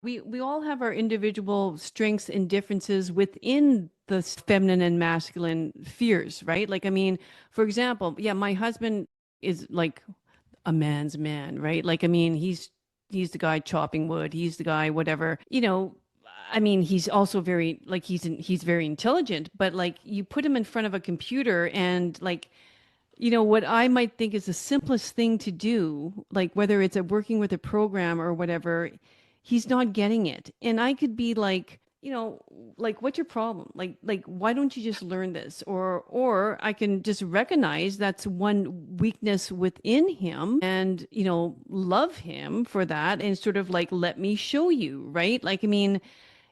We all have our individual strengths and differences within the feminine and masculine fears, right? Like, I mean, for example, yeah, my husband is like a man's man, right? Like, I mean, he's the guy chopping wood, he's the guy whatever. I mean, he's also very like he's very intelligent, but like you put him in front of a computer and like what I might think is the simplest thing to do, like whether it's working with a program or whatever, he's not getting it. And I could be like, like, what's your problem? Like, why don't you just learn this? Or I can just recognize that's one weakness within him and, love him for that and sort of like, let me show you, right? Like, I mean,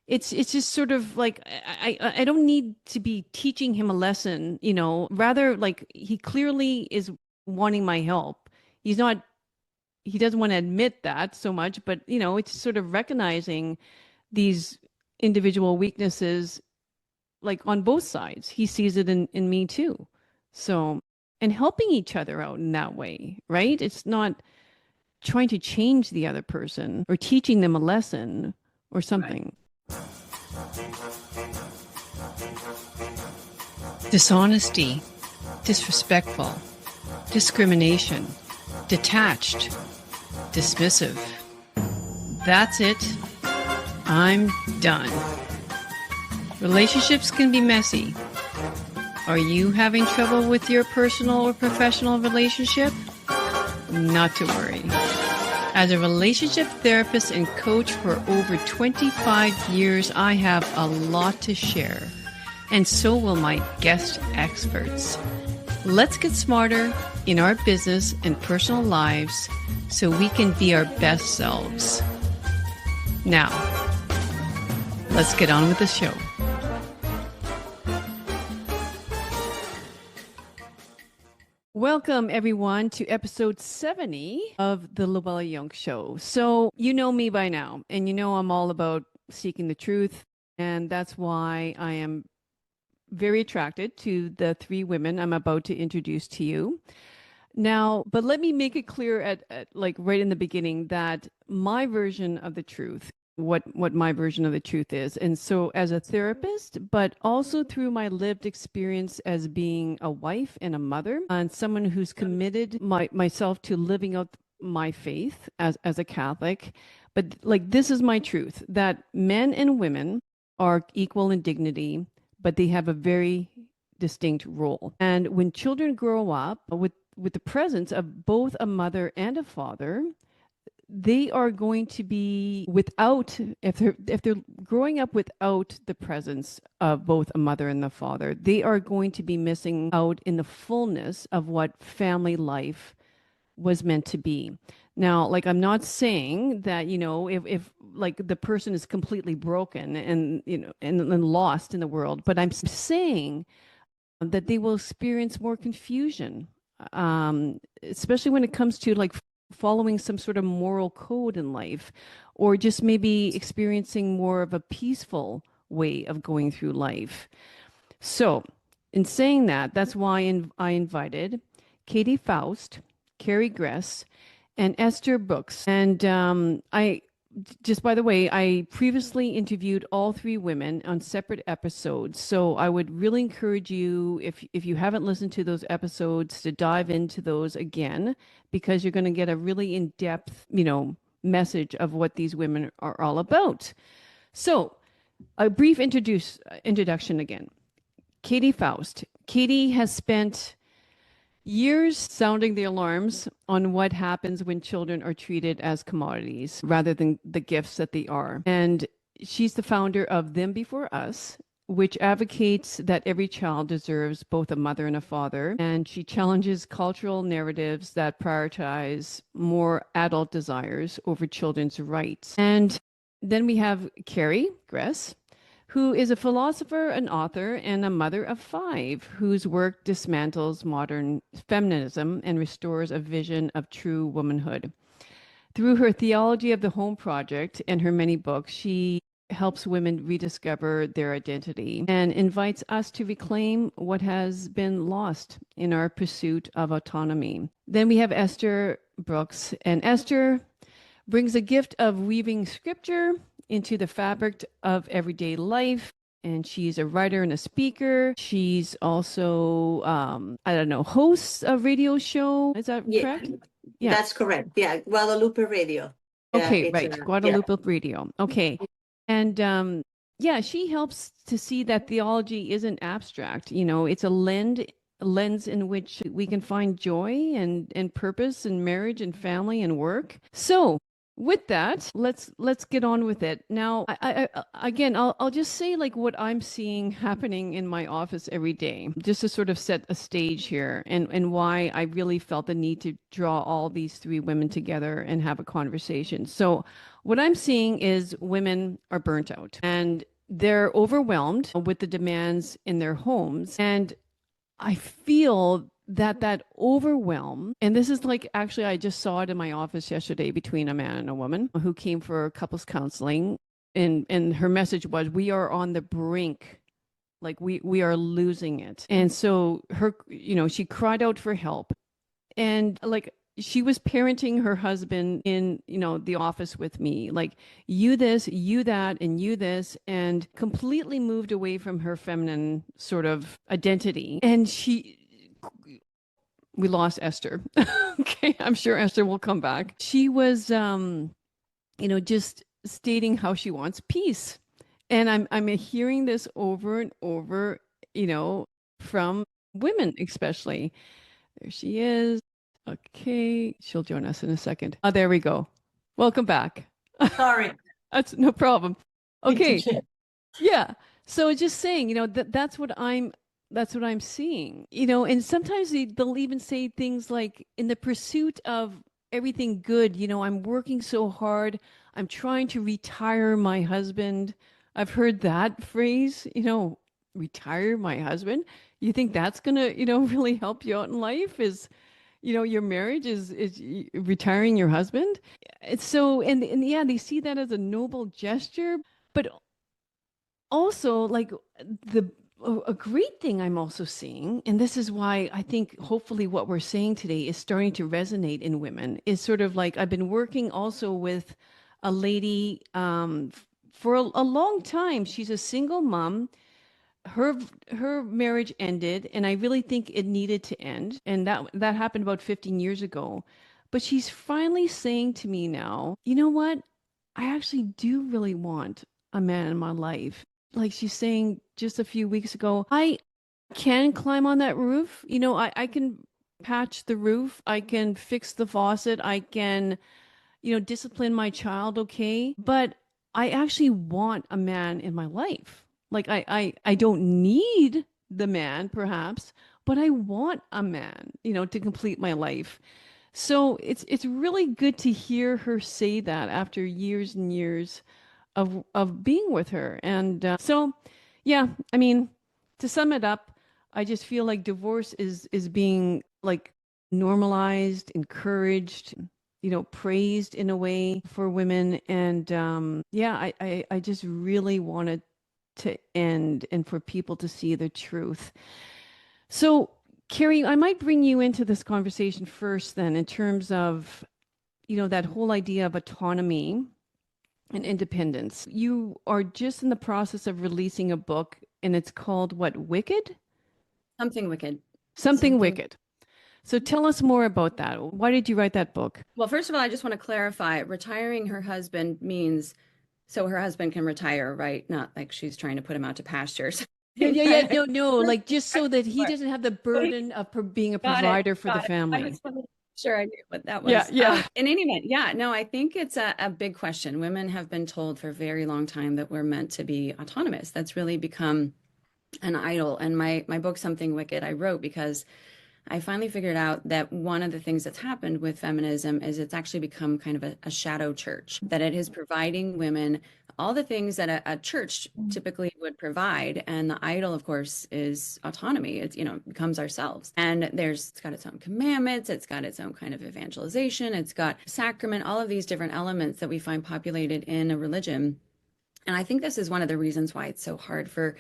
it's just sort of like I don't need to be teaching him a lesson, rather like he clearly is wanting my help. He doesn't want to admit that so much, but it's sort of recognizing these individual weaknesses like on both sides. He sees it in me too. So, and helping each other out in that way, right? It's not trying to change the other person or teaching them a lesson or Right. something. Dishonesty, disrespectful, discrimination, detached, dismissive. That's it. I'm done. Relationships can be messy. Are you having trouble with your personal or professional relationship? Not to worry. As a relationship therapist and coach for over 25 years, I have a lot to share. And so will my guest experts. Let's get smarter in our business and personal lives so we can be our best selves. Now, let's get on with the show. Welcome, everyone, to episode 70 of the Luella Young Show. So, you know me by now, and you know I'm all about seeking the truth. And that's why I am very attracted to the three women I'm about to introduce to you. Now, but let me make it clear at like right in the beginning that my version of the truth, what my version of the truth is. And so as a therapist, but also through my lived experience as being a wife and a mother and someone who's committed myself to living out my faith as a Catholic. But like this is my truth that men and women are equal in dignity, but they have a very distinct role. And when children grow up with the presence of both a mother and a father, they are going to be without if they're growing up without the presence of both a mother and the father, they are going to be missing out in the fullness of what family life was meant to be. Now, like I'm not saying that, if like the person is completely broken and and lost in the world, but I'm saying that they will experience more confusion, especially when it comes to like following some sort of moral code in life, or just maybe experiencing more of a peaceful way of going through life. So, in saying that, that's why I invited Katy Faust, Carrie Gress, and Ester Brooks. And I just by the way, I previously interviewed all three women on separate episodes. So I would really encourage you, if you haven't listened to those episodes, to dive into those again, because you're going to get a really in-depth, message of what these women are all about. So a brief introduction again. Katy Faust. Katy has spent years sounding the alarms on what happens when children are treated as commodities rather than the gifts that they are. And she's the founder of Them Before Us, which advocates that every child deserves both a mother and a father. And she challenges cultural narratives that prioritize more adult desires over children's rights. And then we have Carrie Gress, who is a philosopher, an author, and a mother of five, whose work dismantles modern feminism and restores a vision of true womanhood. Through her Theology of the Home project and her many books, she helps women rediscover their identity and invites us to reclaim what has been lost in our pursuit of autonomy. Then we have Ester Brooks, and Ester brings a gift of weaving scripture into the fabric of everyday life. And she's a writer and a speaker. She's also, I don't know, hosts a radio show. Is that Yeah, correct? Yeah. that's correct. Yeah, Guadalupe Radio. Yeah, Okay, it's right. yeah. Guadalupe Radio. Okay. And yeah, she helps to see that theology isn't abstract. You know, it's a lens in which we can find joy and purpose in marriage and family and work. So, with that, let's get on with it. Now, again, I'll just say like what I'm seeing happening in my office every day, just to sort of set a stage here, and why I really felt the need to draw all these three women together and have a conversation. So, what I'm seeing is women are burnt out and they're overwhelmed with the demands in their homes. And I feel that that overwhelm, and this is like actually, I just saw it in my office yesterday between a man and a woman who came for couples counseling. And her message was, we are on the brink, like we are losing it. And so her, you know, she cried out for help. And like she was parenting her husband in, you know, the office with me, like you this, you that, and you this, and completely moved away from her feminine sort of identity. And we lost Esther. Okay, I'm sure Esther will come back. She was, you know, just stating how she wants peace. And I'm hearing this over and over, you know, from women especially. There she is. Okay, she'll join us in a second. Oh, there we go. Welcome back. Sorry. That's no problem. Big Okay. teacher. Yeah. So just saying, you know, that's what I'm seeing. You know, and sometimes they'll even say things like in the pursuit of everything good, you know, I'm working so hard. I'm trying to retire my husband. I've heard that phrase, you know, retire my husband. You think that's gonna, you know, really help you out in life? Is you know your marriage is retiring your husband. It's so and yeah, they see that as a noble gesture, but also like the a great thing I'm also seeing, and this is why I think hopefully what we're saying today is starting to resonate in women, is sort of like I've been working also with a lady for a long time. She's a single mom. Her marriage ended, and I really think it needed to end, and that happened about 15 years ago. But she's finally saying to me now, you know what, I actually do really want a man in my life. Like she's saying just a few weeks ago, I can climb on that roof, you know, I can patch the roof, I can fix the faucet, I can, you know, discipline my child, okay? But I actually want a man in my life. Like I don't need the man perhaps, but I want a man, you know, to complete my life. So it's really good to hear her say that after years and years of being with her. And so yeah, I mean, to sum it up, I just feel like divorce is being like normalized, encouraged, you know, praised in a way for women. And yeah, I just really wanted to end and for people to see the truth. So, Carrie, I might bring you into this conversation first, then, in terms of, you know, that whole idea of autonomy and independence. You are just in the process of releasing a book, and it's called what, Wicked? Something wicked. Something Wicked. So tell us more about that. Why did you write that book? Well, first of all, I just want to clarify retiring her husband means so her husband can retire, right? Not like she's trying to put him out to pastures. Yeah. No. Like just so that he doesn't have the burden of being a Got it. provider for the Got it. I family. just wanted to make sure I knew what that Yeah, was. yeah. In any event, yeah, no, I think it's a big question. Women have been told for a very long time that we're meant to be autonomous. That's really become an idol. And my book, Something Wicked, I wrote because I finally figured out that one of the things that's happened with feminism is it's actually become kind of a shadow church, that it is providing women all the things that a church typically would provide. And the idol, of course, is autonomy. It's, you know, becomes ourselves. And it's got its own commandments. It's got its own kind of evangelization. It's got sacrament, all of these different elements that we find populated in a religion. And I think this is one of the reasons why it's so hard for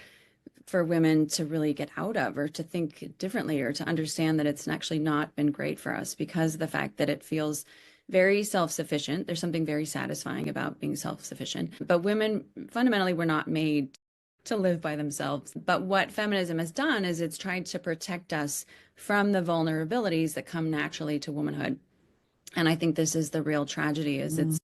women to really get out of or to think differently or to understand that it's actually not been great for us because of the fact that it feels very self-sufficient. There's something very satisfying about being self-sufficient. But women fundamentally were not made to live by themselves. But what feminism has done is it's tried to protect us from the vulnerabilities that come naturally to womanhood. And I think this is the real tragedy, is it's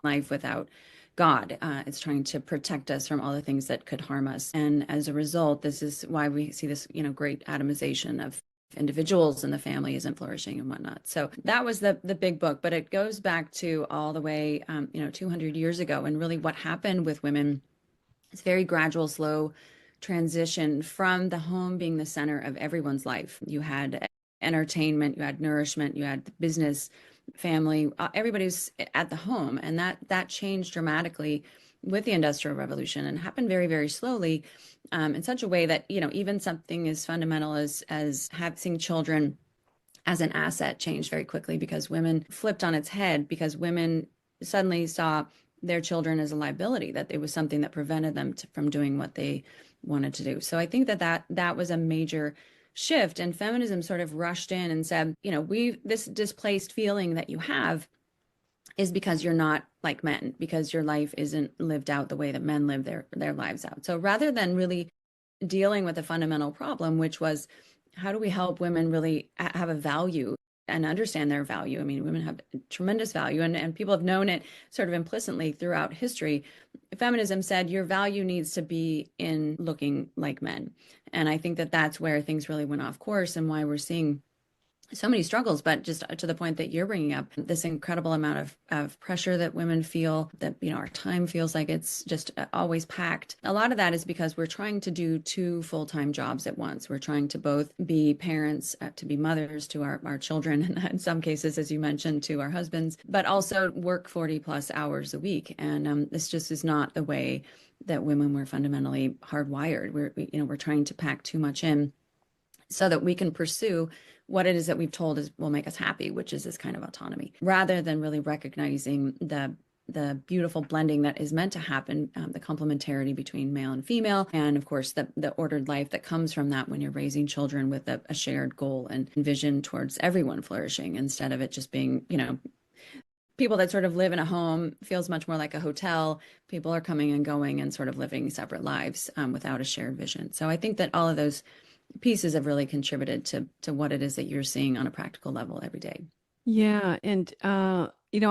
life without God. It's trying to protect us from all the things that could harm us. And as a result, this is why we see this, great atomization of individuals and the family isn't flourishing and whatnot. So that was the big book, but it goes back to all the way, 200 years ago, and really what happened with women. It's very gradual, slow transition from the home being the center of everyone's life. You had entertainment, you had nourishment, you had business, family, everybody's at the home. And that changed dramatically with the Industrial Revolution, and happened very, very slowly, in such a way that, even something as fundamental as having children as an asset changed very quickly, because women flipped on its head, because women suddenly saw their children as a liability, that it was something that prevented them from doing what they wanted to do. So I think that was a major shift, and feminism sort of rushed in and said, this displaced feeling that you have is because you're not like men, because your life isn't lived out the way that men live their lives out. So rather than really dealing with the fundamental problem, which was, how do we help women really have a value and understand their value? I mean, women have tremendous value, and people have known it sort of implicitly throughout history. Feminism said your value needs to be in looking like men. And I think that that's where things really went off course, and why we're seeing so many struggles. But just to the point that you're bringing up, this incredible amount of pressure that women feel, that, our time feels like it's just always packed. A lot of that is because we're trying to do two full-time jobs at once. We're trying to both be parents, to be mothers to our children, and in some cases, as you mentioned, to our husbands, but also work 40 plus hours a week. And this just is not the way that women were fundamentally hardwired. We're trying to pack too much in so that we can pursue what it is that we've told will make us happy, which is this kind of autonomy, rather than really recognizing the beautiful blending that is meant to happen, the complementarity between male and female, and of course the ordered life that comes from that when you're raising children with a shared goal and vision towards everyone flourishing, instead of it just being, people that sort of live in a home feels much more like a hotel. People are coming and going and sort of living separate lives, without a shared vision. So I think that all of those pieces have really contributed to what it is that you're seeing on a practical level every day. Yeah. And, I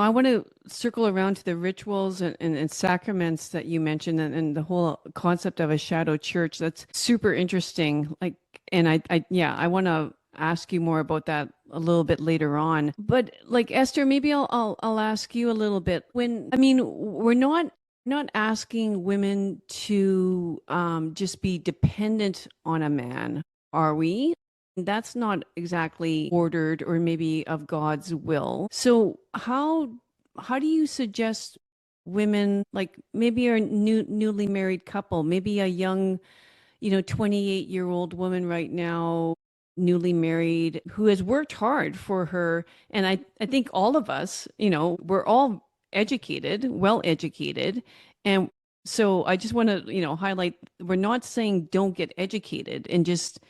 want to circle around to the rituals and sacraments that you mentioned, and the whole concept of a shadow church. That's super interesting. And I want to ask you more about that a little bit later on. But Esther, maybe I'll ask you a little bit. We're not asking women to just be dependent on a man, are we? That's not exactly ordered or maybe of God's will. So how do you suggest women, like maybe a newly married couple, maybe a young, 28-year-old woman right now, newly married, who has worked hard for her, and I think all of us, we're all educated, well educated, and so I just want to, highlight, we're not saying don't get educated and just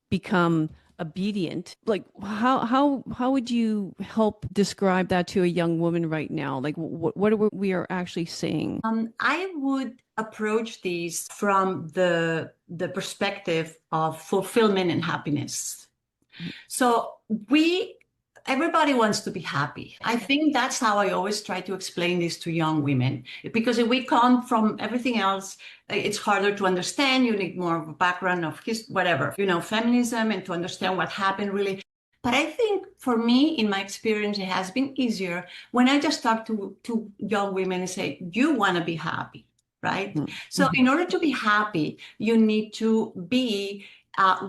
become obedient. Like how would you help describe that to a young woman right now? Like what are we are actually saying? I would approach this from the perspective of fulfillment and happiness. So everybody wants to be happy. I think that's how I always try to explain this to young women, because if we come from everything else, it's harder to understand. You need more of a background of whatever, feminism, and to understand what happened really. But I think for me, in my experience, it has been easier when I just talk to young women and say, you want to be happy, right? Mm-hmm. So in order to be happy, you need to be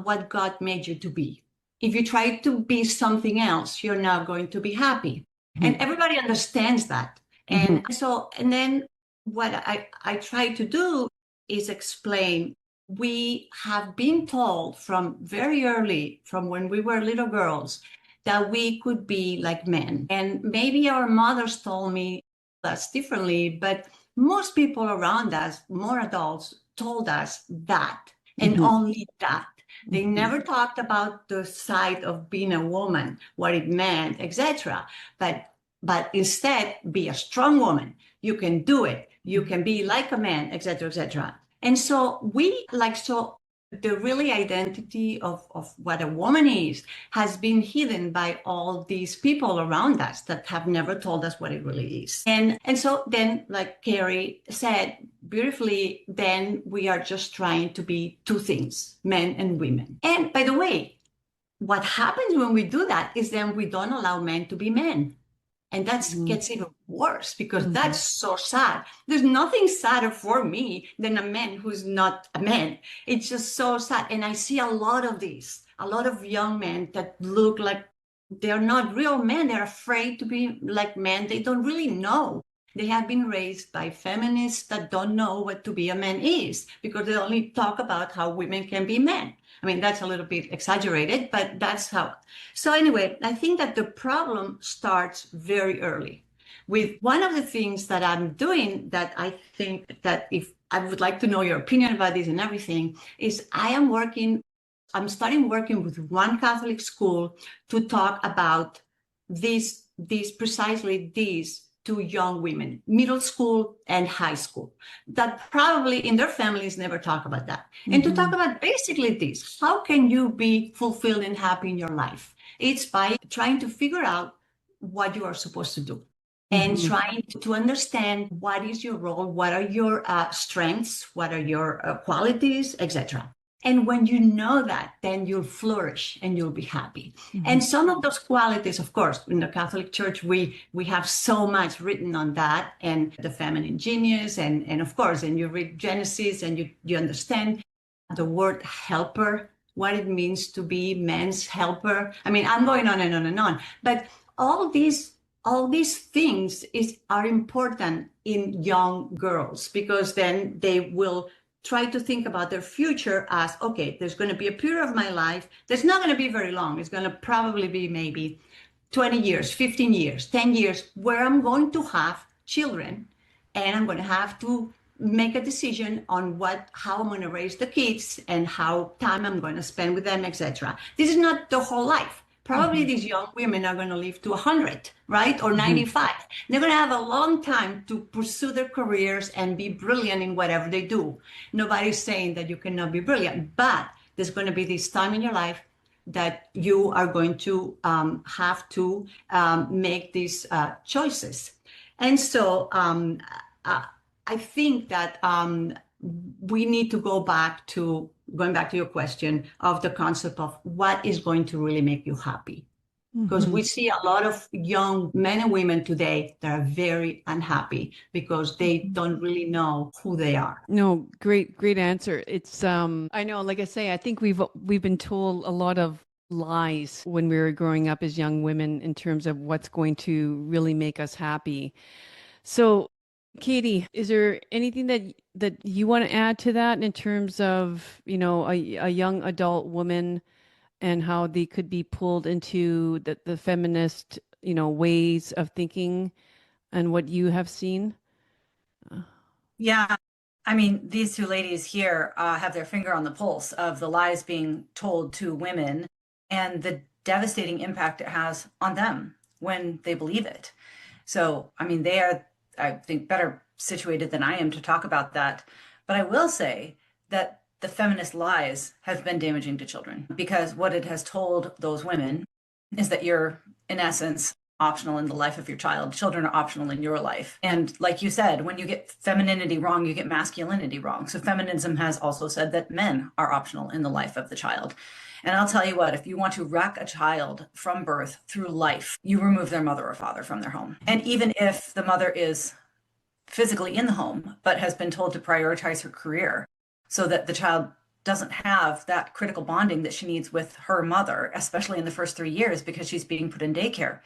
what God made you to be. If you try to be something else, you're not going to be happy. Mm-hmm. And everybody understands that. And and then what I try to do is explain, we have been told from very early, from when we were little girls, that we could be like men. And maybe our mothers told me that's differently, but most people around us, more adults, told us that, and only that. They never talked about the side of being a woman, what it meant, etc. But but instead be a strong woman. You can do it. You can be like a man, etc., etc. And so the really identity of what a woman is has been hidden by all these people around us that have never told us what it really is. And so then, like Carrie said beautifully, then we are just trying to be two things, men and women. And by the way, what happens when we do that is then we don't allow men to be men. And that gets even worse because that's so sad. There's nothing sadder for me than a man who's not a man. It's just so sad. And I see a lot of these, a lot of young men that look like they're not real men. They're afraid to be like men. They don't really know. They have been raised by feminists that don't know what to be a man is because they only talk about how women can be men. I mean, that's a little bit exaggerated, but that's how. So anyway, I think that the problem starts very early with one of the things that I'm doing that I think that if I would like to know your opinion about this and everything is I'm starting working with one Catholic school to talk about precisely these to young women, middle school and high school, that probably in their families never talk about that. And to talk about basically this, how can you be fulfilled and happy in your life? It's by trying to figure out what you are supposed to do and trying to understand what is your role, what are your strengths, what are your qualities, etc. And when you know that, then you'll flourish and you'll be happy. And some of those qualities, of course, in the Catholic Church, we have so much written on that and the feminine genius. And of course, and you read Genesis and you understand the word helper, what it means to be man's helper. I mean, I'm going on and on and on. But all these things are important in young girls because then they will try to think about their future as, okay, there's going to be a period of my life that's not going to be very long. It's going to probably be maybe 20 years, 15 years, 10 years, where I'm going to have children and I'm going to have to make a decision on how I'm going to raise the kids and how time I'm going to spend with them, etc. This is not the whole life. Probably these young women are going to live to 100, right? Or 95. They're going to have a long time to pursue their careers and be brilliant in whatever they do. Nobody's saying that you cannot be brilliant, but there's going to be this time in your life that you are going to have to make these choices. And so I think that we need to going back to your question of the concept of what is going to really make you happy. Because we see a lot of young men and women today that are very unhappy because they don't really know who they are. No, great answer. It's I know, like I say, I think we've been told a lot of lies when we were growing up as young women in terms of what's going to really make us happy. So Katy, is there anything that you want to add to that in terms of, a young adult woman and how they could be pulled into the feminist, ways of thinking and what you have seen? Yeah. I mean, these two ladies here have their finger on the pulse of the lies being told to women and the devastating impact it has on them when they believe it. So, I mean, they are, I think, better situated than I am to talk about that. But I will say that the feminist lies have been damaging to children because what it has told those women is that you're, in essence, optional in the life of your child. Children are optional in your life. And like you said, when you get femininity wrong, you get masculinity wrong. So feminism has also said that men are optional in the life of the child. And I'll tell you what, if you want to wreck a child from birth through life, you remove their mother or father from their home. And even if the mother is physically in the home, but has been told to prioritize her career so that the child doesn't have that critical bonding that she needs with her mother, especially in the first 3 years because she's being put in daycare.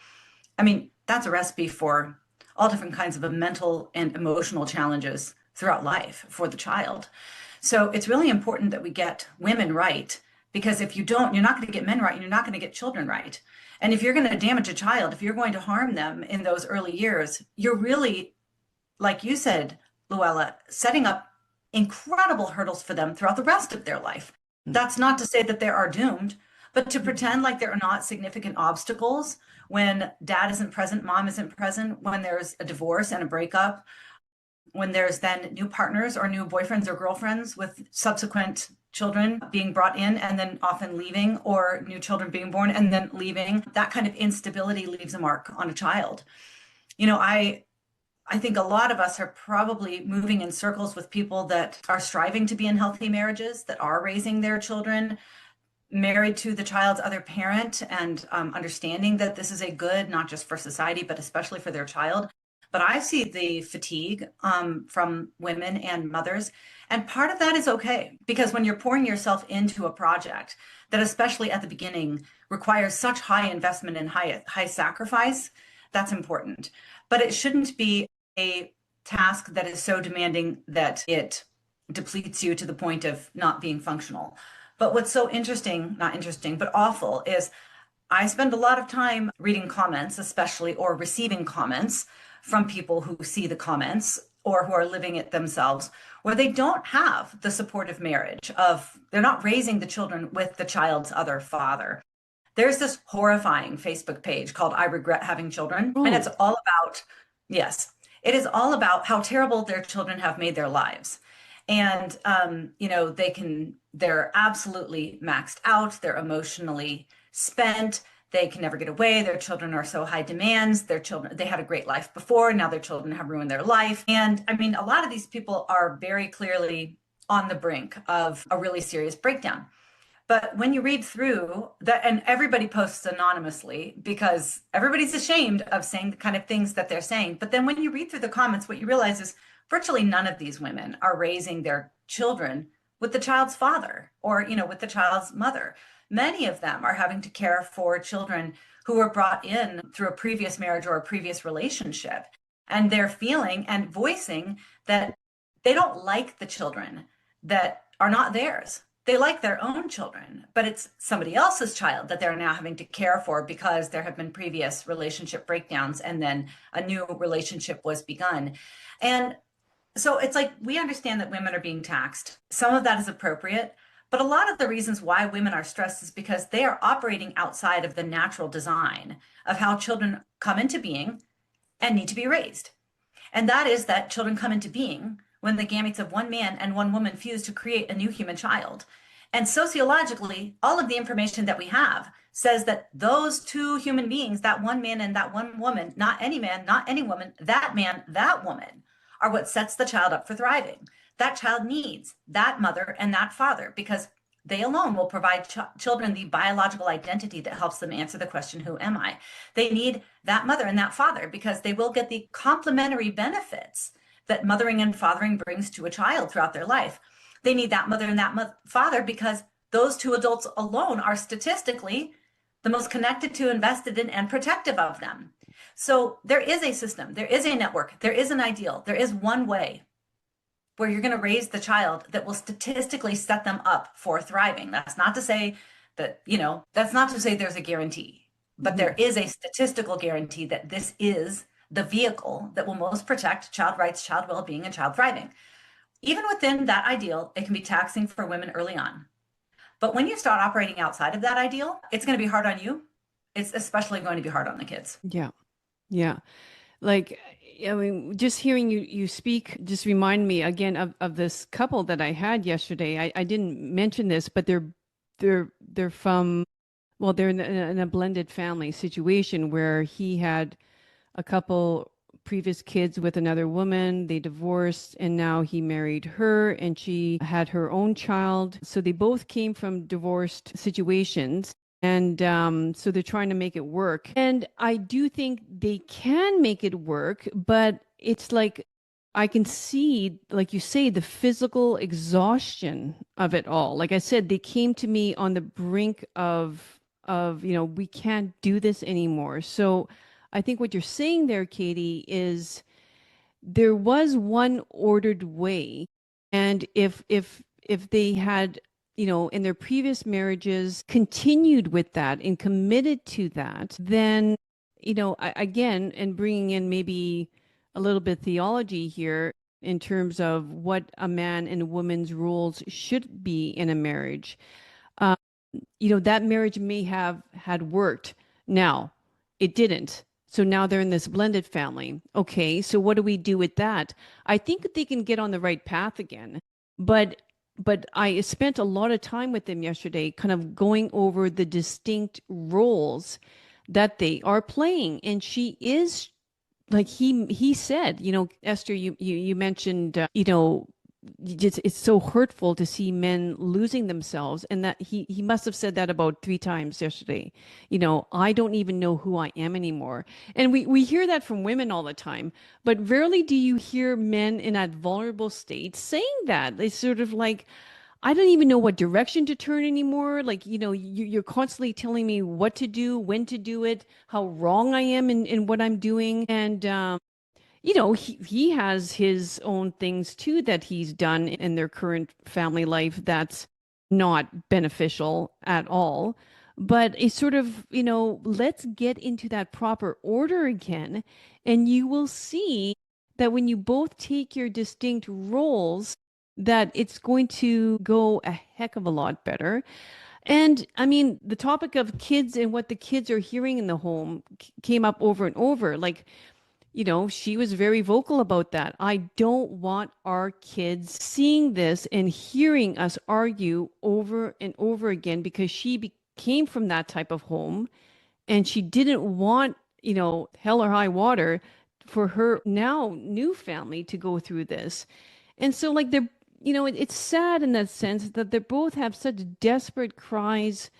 I mean, that's a recipe for all different kinds of mental and emotional challenges throughout life for the child. So it's really important that we get women right, because if you don't, you're not going to get men right and you're not going to get children right. And if you're going to damage a child, if you're going to harm them in those early years, you're really, like you said, Luella, setting up incredible hurdles for them throughout the rest of their life. That's not to say that they are doomed, But to pretend like there are not significant obstacles when dad isn't present, mom isn't present, when there's a divorce and a breakup, when there's then new partners or new boyfriends or girlfriends with subsequent children being brought in and then often leaving, or new children being born and then leaving, that kind of instability leaves a mark on a child. You know, I think a lot of us are probably moving in circles with people that are striving to be in healthy marriages, that are raising their children married to the child's other parent, and understanding that this is a good, not just for society, but especially for their child. But I see the fatigue from women and mothers. And part of that is okay, because when you're pouring yourself into a project that, especially at the beginning, requires such high investment and high sacrifice, that's important. But it shouldn't be a task that is so demanding that it depletes you to the point of not being functional. But what's so interesting, not interesting, but awful, is I spend a lot of time reading comments, especially, or receiving comments from people who see the comments or who are living it themselves, where they don't have the supportive marriage of, they're not raising the children with the child's other father. There's this horrifying Facebook page called I Regret Having Children. And it's all about, yes, it is all about how terrible their children have made their lives. And, you know, they're absolutely maxed out. They're emotionally spent. They can never get away. Their children are so high demands. Their children, they had a great life before. Now their children have ruined their life. And I mean, a lot of these people are very clearly on the brink of a really serious breakdown. But when you read through that, and everybody posts anonymously because everybody's ashamed of saying the kind of things that they're saying. But then when you read through the comments, what you realize is virtually none of these women are raising their children with the child's father or, you know, with the child's mother. Many of them are having to care for children who were brought in through a previous marriage or a previous relationship. And they're feeling and voicing that they don't like the children that are not theirs. They like their own children, but it's somebody else's child that they're now having to care for because there have been previous relationship breakdowns and then a new relationship was begun. And so it's like, we understand that women are being taxed. Some of that is appropriate, but a lot of the reasons why women are stressed is because they are operating outside of the natural design of how children come into being and need to be raised. And that is that children come into being when the gametes of one man and one woman fuse to create a new human child. And sociologically, all of the information that we have says that those two human beings, that one man and that one woman, not any man, not any woman, that man, that woman, are what sets the child up for thriving. That child needs that mother and that father because they alone will provide children the biological identity that helps them answer the question, who am I? They need that mother and that father because they will get the complementary benefits that mothering and fathering brings to a child throughout their life. They need that mother and that father because those two adults alone are statistically the most connected to, invested in, and protective of them. So there is a system, there is a network, there is an ideal, there is one way where you're going to raise the child that will statistically set them up for thriving. That's not to say that, you know, that's not to say there's a guarantee, but there is a statistical guarantee that this is the vehicle that will most protect child rights, child well-being, and child thriving. Even within that ideal, it can be taxing for women early on. But when you start operating outside of that ideal, it's going to be hard on you. It's especially going to be hard on the kids. Yeah. Yeah. Like, I mean, just hearing you speak just remind me again of this couple that I had yesterday. I didn't mention this, but they're from, well, they're in a blended family situation where he had a couple previous kids with another woman. They divorced and now he married her and she had her own child. So they both came from divorced situations. And so they're trying to make it work. And I do think they can make it work, but it's like I can see, like you say, the physical exhaustion of it all. Like I said, they came to me on the brink of you know, we can't do this anymore. So I think what you're saying there, Katy, is there was one ordered way. And if they had, you know, in their previous marriages continued with that and committed to that, then, you know, again, and bringing in maybe a little bit of theology here in terms of what a man and a woman's roles should be in a marriage. that marriage may have had worked. Now, it didn't. So now they're in this blended family. Okay, so what do we do with that? I think that they can get on the right path again. But I spent a lot of time with them yesterday, kind of going over the distinct roles that they are playing. And she is, like he said, Esther, you mentioned, it's so hurtful to see men losing themselves, and that he must have said that about 3 times yesterday. I don't even know who I am anymore. And we hear that from women all the time, but rarely do you hear men in that vulnerable state saying that. They sort of like, I don't even know what direction to turn anymore. Like, you're constantly telling me what to do, when to do it, how wrong I am in what I'm doing. And he has his own things too that he's done in their current family life that's not beneficial at all. But it's sort of, let's get into that proper order again. And you will see that when you both take your distinct roles, that it's going to go a heck of a lot better. And I mean, the topic of kids and what the kids are hearing in the home came up over and over. Like, she was very vocal about that. I don't want our kids seeing this and hearing us argue over and over again, because she came from that type of home and she didn't want, hell or high water for her now new family to go through this. And so like it's sad in that sense that they both have such desperate cries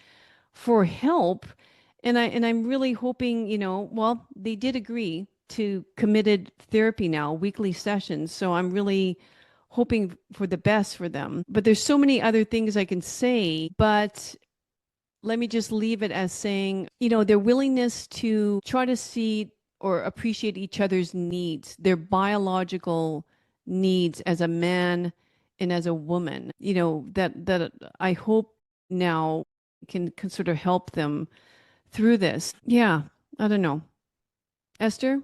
for help. And I'm really hoping, well, they did agree to committed therapy now, weekly sessions. So I'm really hoping for the best for them. But there's so many other things I can say, but let me just leave it as saying, their willingness to try to see or appreciate each other's needs, their biological needs as a man and as a woman, that I hope now can sort of help them through this. Yeah, I don't know. Esther,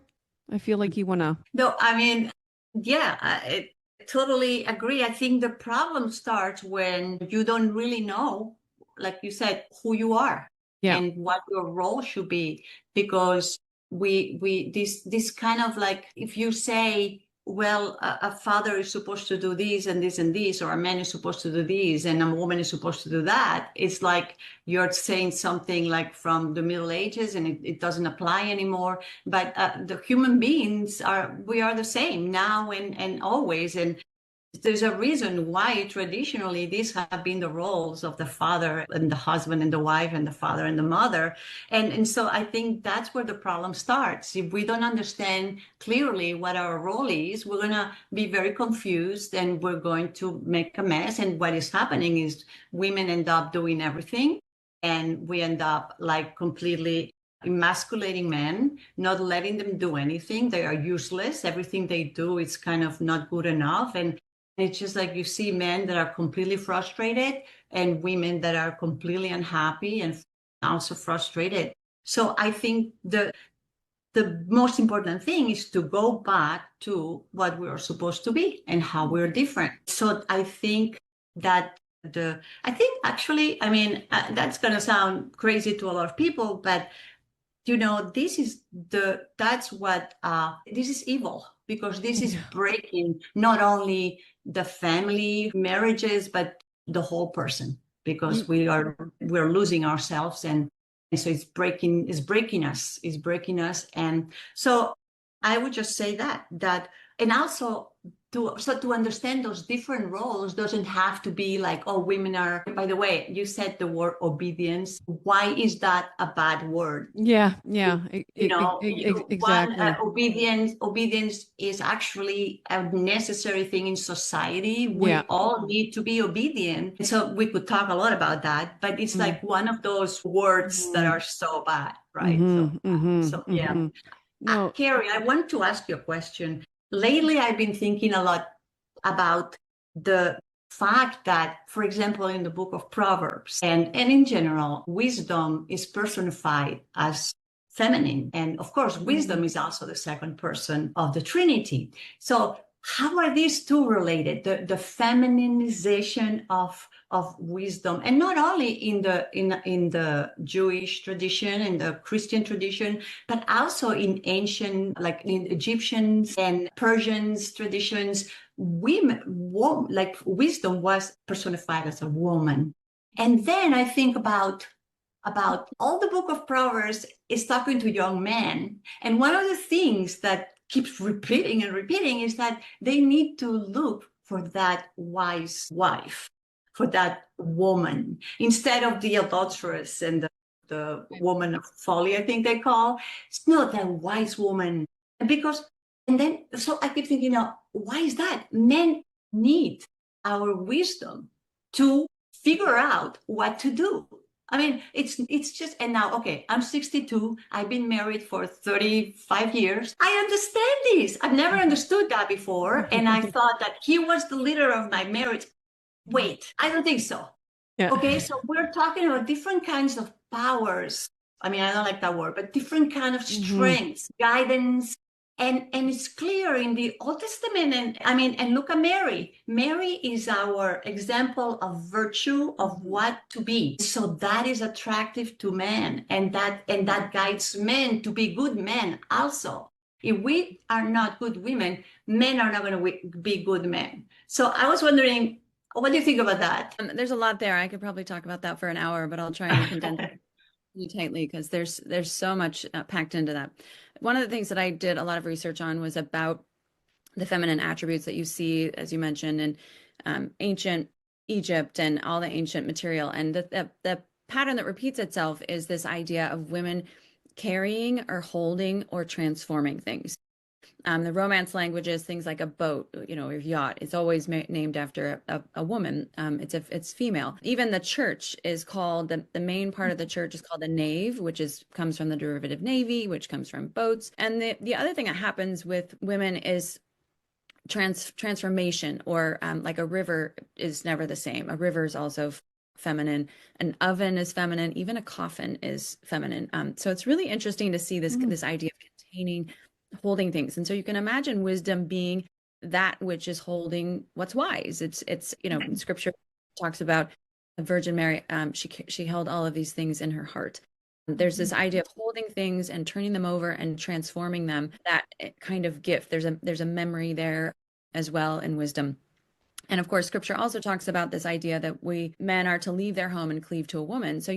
I feel like you want to. No, I mean, yeah, I totally agree. I think the problem starts when you don't really know, like you said, who you are and what your role should be. Because this kind of like, if you say, well, a father is supposed to do this and this and this, or a man is supposed to do this and a woman is supposed to do that, it's like you're saying something like from the Middle Ages, and it doesn't apply anymore. But the human beings we are the same now and always. And there's a reason why traditionally these have been the roles of the father and the husband and the wife and the father and the mother. And so I think that's where the problem starts. If we don't understand clearly what our role is, we're going to be very confused and we're going to make a mess. And what is happening is women end up doing everything, and we end up like completely emasculating men, not letting them do anything. They are useless. Everything they do is kind of not good enough. And it's just like you see men that are completely frustrated and women that are completely unhappy and also frustrated. So I think the most important thing is to go back to what we are supposed to be and how we're different. So I think that actually, I mean, that's going to sound crazy to a lot of people, but this is evil, because this is breaking not only the family marriages, but the whole person, because we're losing ourselves. And so it's breaking us. And so I would just say that, and also to understand those different roles doesn't have to be like, oh, women are, by the way, you said the word obedience. Why is that a bad word? Yeah. Exactly. Obedience is actually a necessary thing in society. We all need to be obedient. So we could talk a lot about that, but it's like one of those words that are so bad, right? No. Carrie, I want to ask you a question. Lately, I've been thinking a lot about the fact that, for example, in the book of Proverbs and in general, wisdom is personified as feminine. And of course, wisdom is also the second person of the Trinity. So how are these two related? The femininization of wisdom, and not only in the Jewish tradition, in the Christian tradition, but also in ancient, like in Egyptians and Persians traditions, like wisdom was personified as a woman. And then I think about all the book of Proverbs is talking to young men. And one of the things that keeps repeating and repeating is that they need to look for that wise wife, for that woman, instead of the adulteress and the woman of folly, I think they call. It's not that wise woman. And then, so I keep thinking, why is that? Men need our wisdom to figure out what to do. I mean, it's just, and now, okay, I'm 62. I've been married for 35 years. I understand this. I've never understood that before. And I thought that he was the leader of my marriage. Wait, I don't think so. Yeah. Okay, so we're talking about different kinds of powers. I mean, I don't like that word, but different kind of strengths, guidance. And it's clear in the Old Testament, and look at Mary. Mary is our example of virtue, of what to be. So that is attractive to men, and that guides men to be good men also. If we are not good women, men are not going to be good men. So I was wondering, what do you think about that? There's a lot there. I could probably talk about that for an hour, but I'll try and condense it tightly because there's so much packed into that. One of the things that I did a lot of research on was about the feminine attributes that you see, as you mentioned, in ancient Egypt and all the ancient material. And the pattern that repeats itself is this idea of women carrying or holding or transforming things. The Romance languages, things like a boat, or yacht, it's always named after a woman. It's female. Even the church is called, the main part of the church is called a nave, which comes from the derivative navy, which comes from boats. And the other thing that happens with women is transformation, or like a river is never the same. A river is also feminine. An oven is feminine. Even a coffin is feminine. So it's really interesting to see this idea of containing, holding things. And so you can imagine wisdom being that which is holding what's wise. It's scripture talks about the Virgin Mary. She held all of these things in her heart. There's this idea of holding things and turning them over and transforming them, that kind of gift. There's a memory there as well in wisdom. And of course, scripture also talks about this idea that men are to leave their home and cleave to a woman. So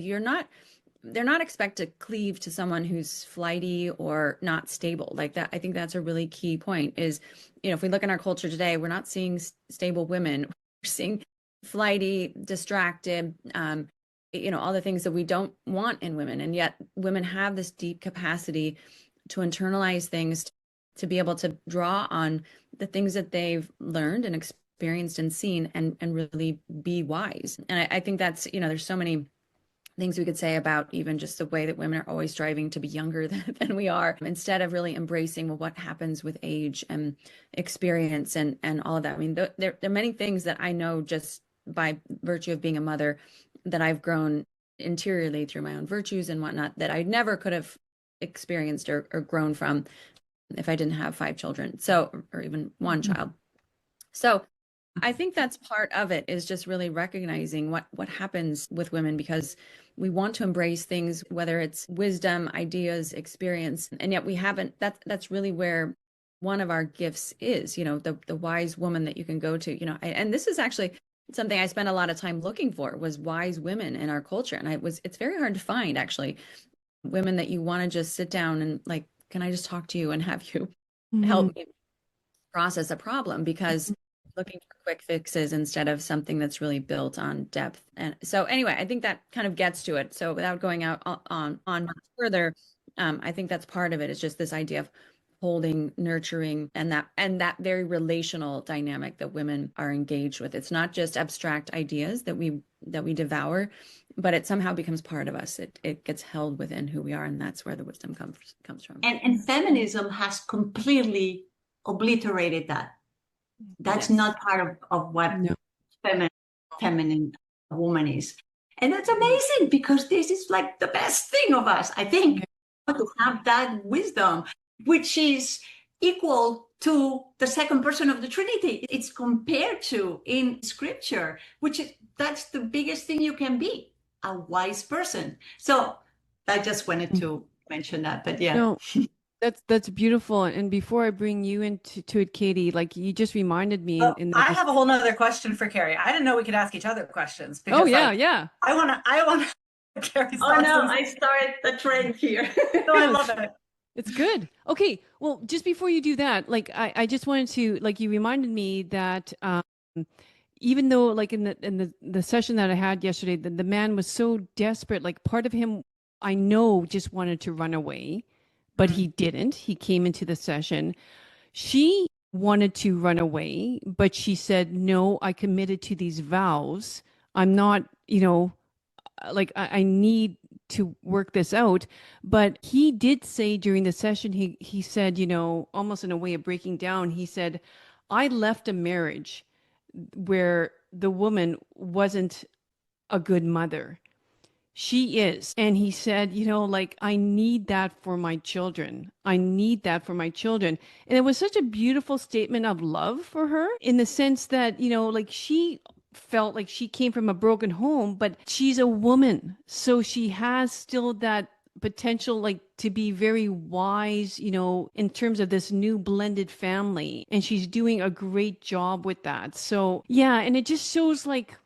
they're not expected to cleave to someone who's flighty or not stable like that. I think that's a really key point is, if we look in our culture today, we're not seeing stable women. We're seeing flighty, distracted, all the things that we don't want in women. And yet women have this deep capacity to internalize things, to be able to draw on the things that they've learned and experienced and seen, and really be wise. And I think that's, there's so many things we could say about even just the way that women are always striving to be younger than we are, instead of really embracing, well, what happens with age and experience and all of that. I mean, there are many things that I know just by virtue of being a mother that I've grown interiorly through my own virtues and whatnot that I never could have experienced or grown from if I didn't have 5 children. So, or even one child. So I think that's part of it, is just really recognizing what happens with women, because we want to embrace things, whether it's wisdom, ideas, experience, and yet we haven't. That's really where one of our gifts is, the wise woman that you can go to, and this is actually something I spent a lot of time looking for, was wise women in our culture. And it's very hard to find, actually, women that you want to just sit down and like, can I just talk to you and have you help me process a problem? Because looking for quick fixes instead of something that's really built on depth. And so anyway, I think that kind of gets to it. So without going out on much further, I think that's part of it. It's just this idea of holding, nurturing, and that very relational dynamic that women are engaged with. It's not just abstract ideas that we devour, but it somehow becomes part of us. It gets held within who we are, and that's where the wisdom comes from. And feminism has completely obliterated that. That's not part of what feminine woman is. And that's amazing, because this is like the best thing of us, I think, to have that wisdom, which is equal to the second person of the Trinity. It's compared to in scripture, that's the biggest thing you can be, a wise person. So I just wanted to mention that, but yeah. No, that's beautiful. And before I bring you into it, Katie, like you just reminded me Oh, in that I have a whole nother question for Carrie. I didn't know we could ask each other questions Oh because yeah, like yeah. I want Carrie's Oh thoughts. no, I started the trend here. So I love it. It's good. Okay. Well, just before you do that, like I just wanted to like you reminded me that even though like in the session that I had yesterday, the man was so desperate, like part of him I know just wanted to run away, but he didn't. He came into the session. She wanted to run away, but she said, "No, I committed to these vows. I'm not, like I need to work this out." But he did say during the session, he said, almost in a way of breaking down, he said, "I left a marriage where the woman wasn't a good mother. She is." And he said, like, I need that for my children. I need that for my children. And it was such a beautiful statement of love for her in the sense that, like she felt like she came from a broken home, but she's a woman. So she has still that potential, like to be very wise, in terms of this new blended family. And she's doing a great job with that. So, yeah. And it just shows like,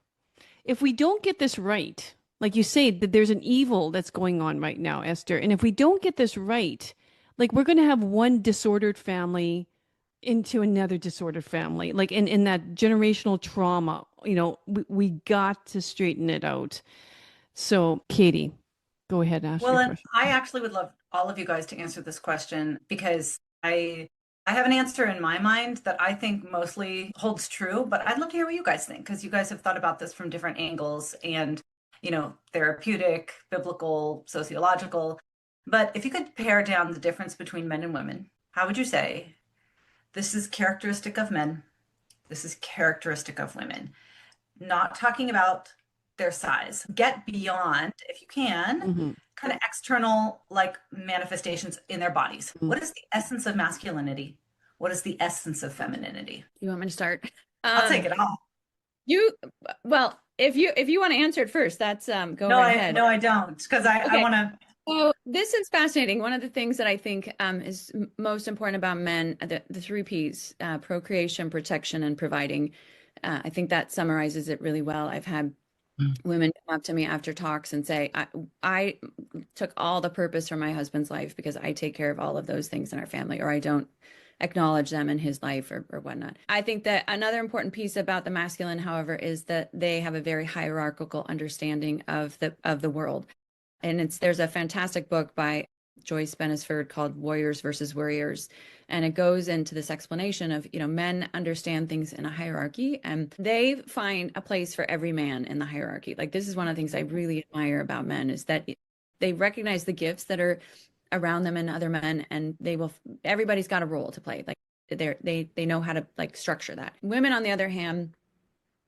if we don't get this right, like you say, that there's an evil that's going on right now, Esther. And if we don't get this right, like we're going to have one disordered family into another disordered family, like in that generational trauma, we got to straighten it out. So, Katie, go ahead and ask Well, your and question. I actually would love all of you guys to answer this question because I have an answer in my mind that I think mostly holds true, but I'd love to hear what you guys think because you guys have thought about this from different angles and, therapeutic, biblical, sociological. But if you could pare down the difference between men and women, how would you say this is characteristic of men? This is characteristic of women. Not talking about their size. Get beyond, if you can, Mm-hmm. kind of external like manifestations in their bodies. Mm-hmm. What is the essence of masculinity? What is the essence of femininity? You want me to start? I'll take it all. Well, if you want to answer it first, that's go No, right ahead. I don't, because I Okay. want to. So this is fascinating. One of the things that I think is most important about men, the three P's, procreation, protection, and providing. I think that summarizes it really well. I've had women come up to me after talks and say, I took all the purpose from my husband's life because I take care of all of those things in our family, or I don't acknowledge them in his life or whatnot. I think that another important piece about the masculine, however, is that they have a very hierarchical understanding of the world. And there's a fantastic book by Joyce Benesford called Warriors versus Warriors. And it goes into this explanation of, men understand things in a hierarchy and they find a place for every man in the hierarchy. Like this is one of the things I really admire about men is that they recognize the gifts that are around them and other men, and everybody's got a role to play. Like they know how to like structure that. Women, on the other hand,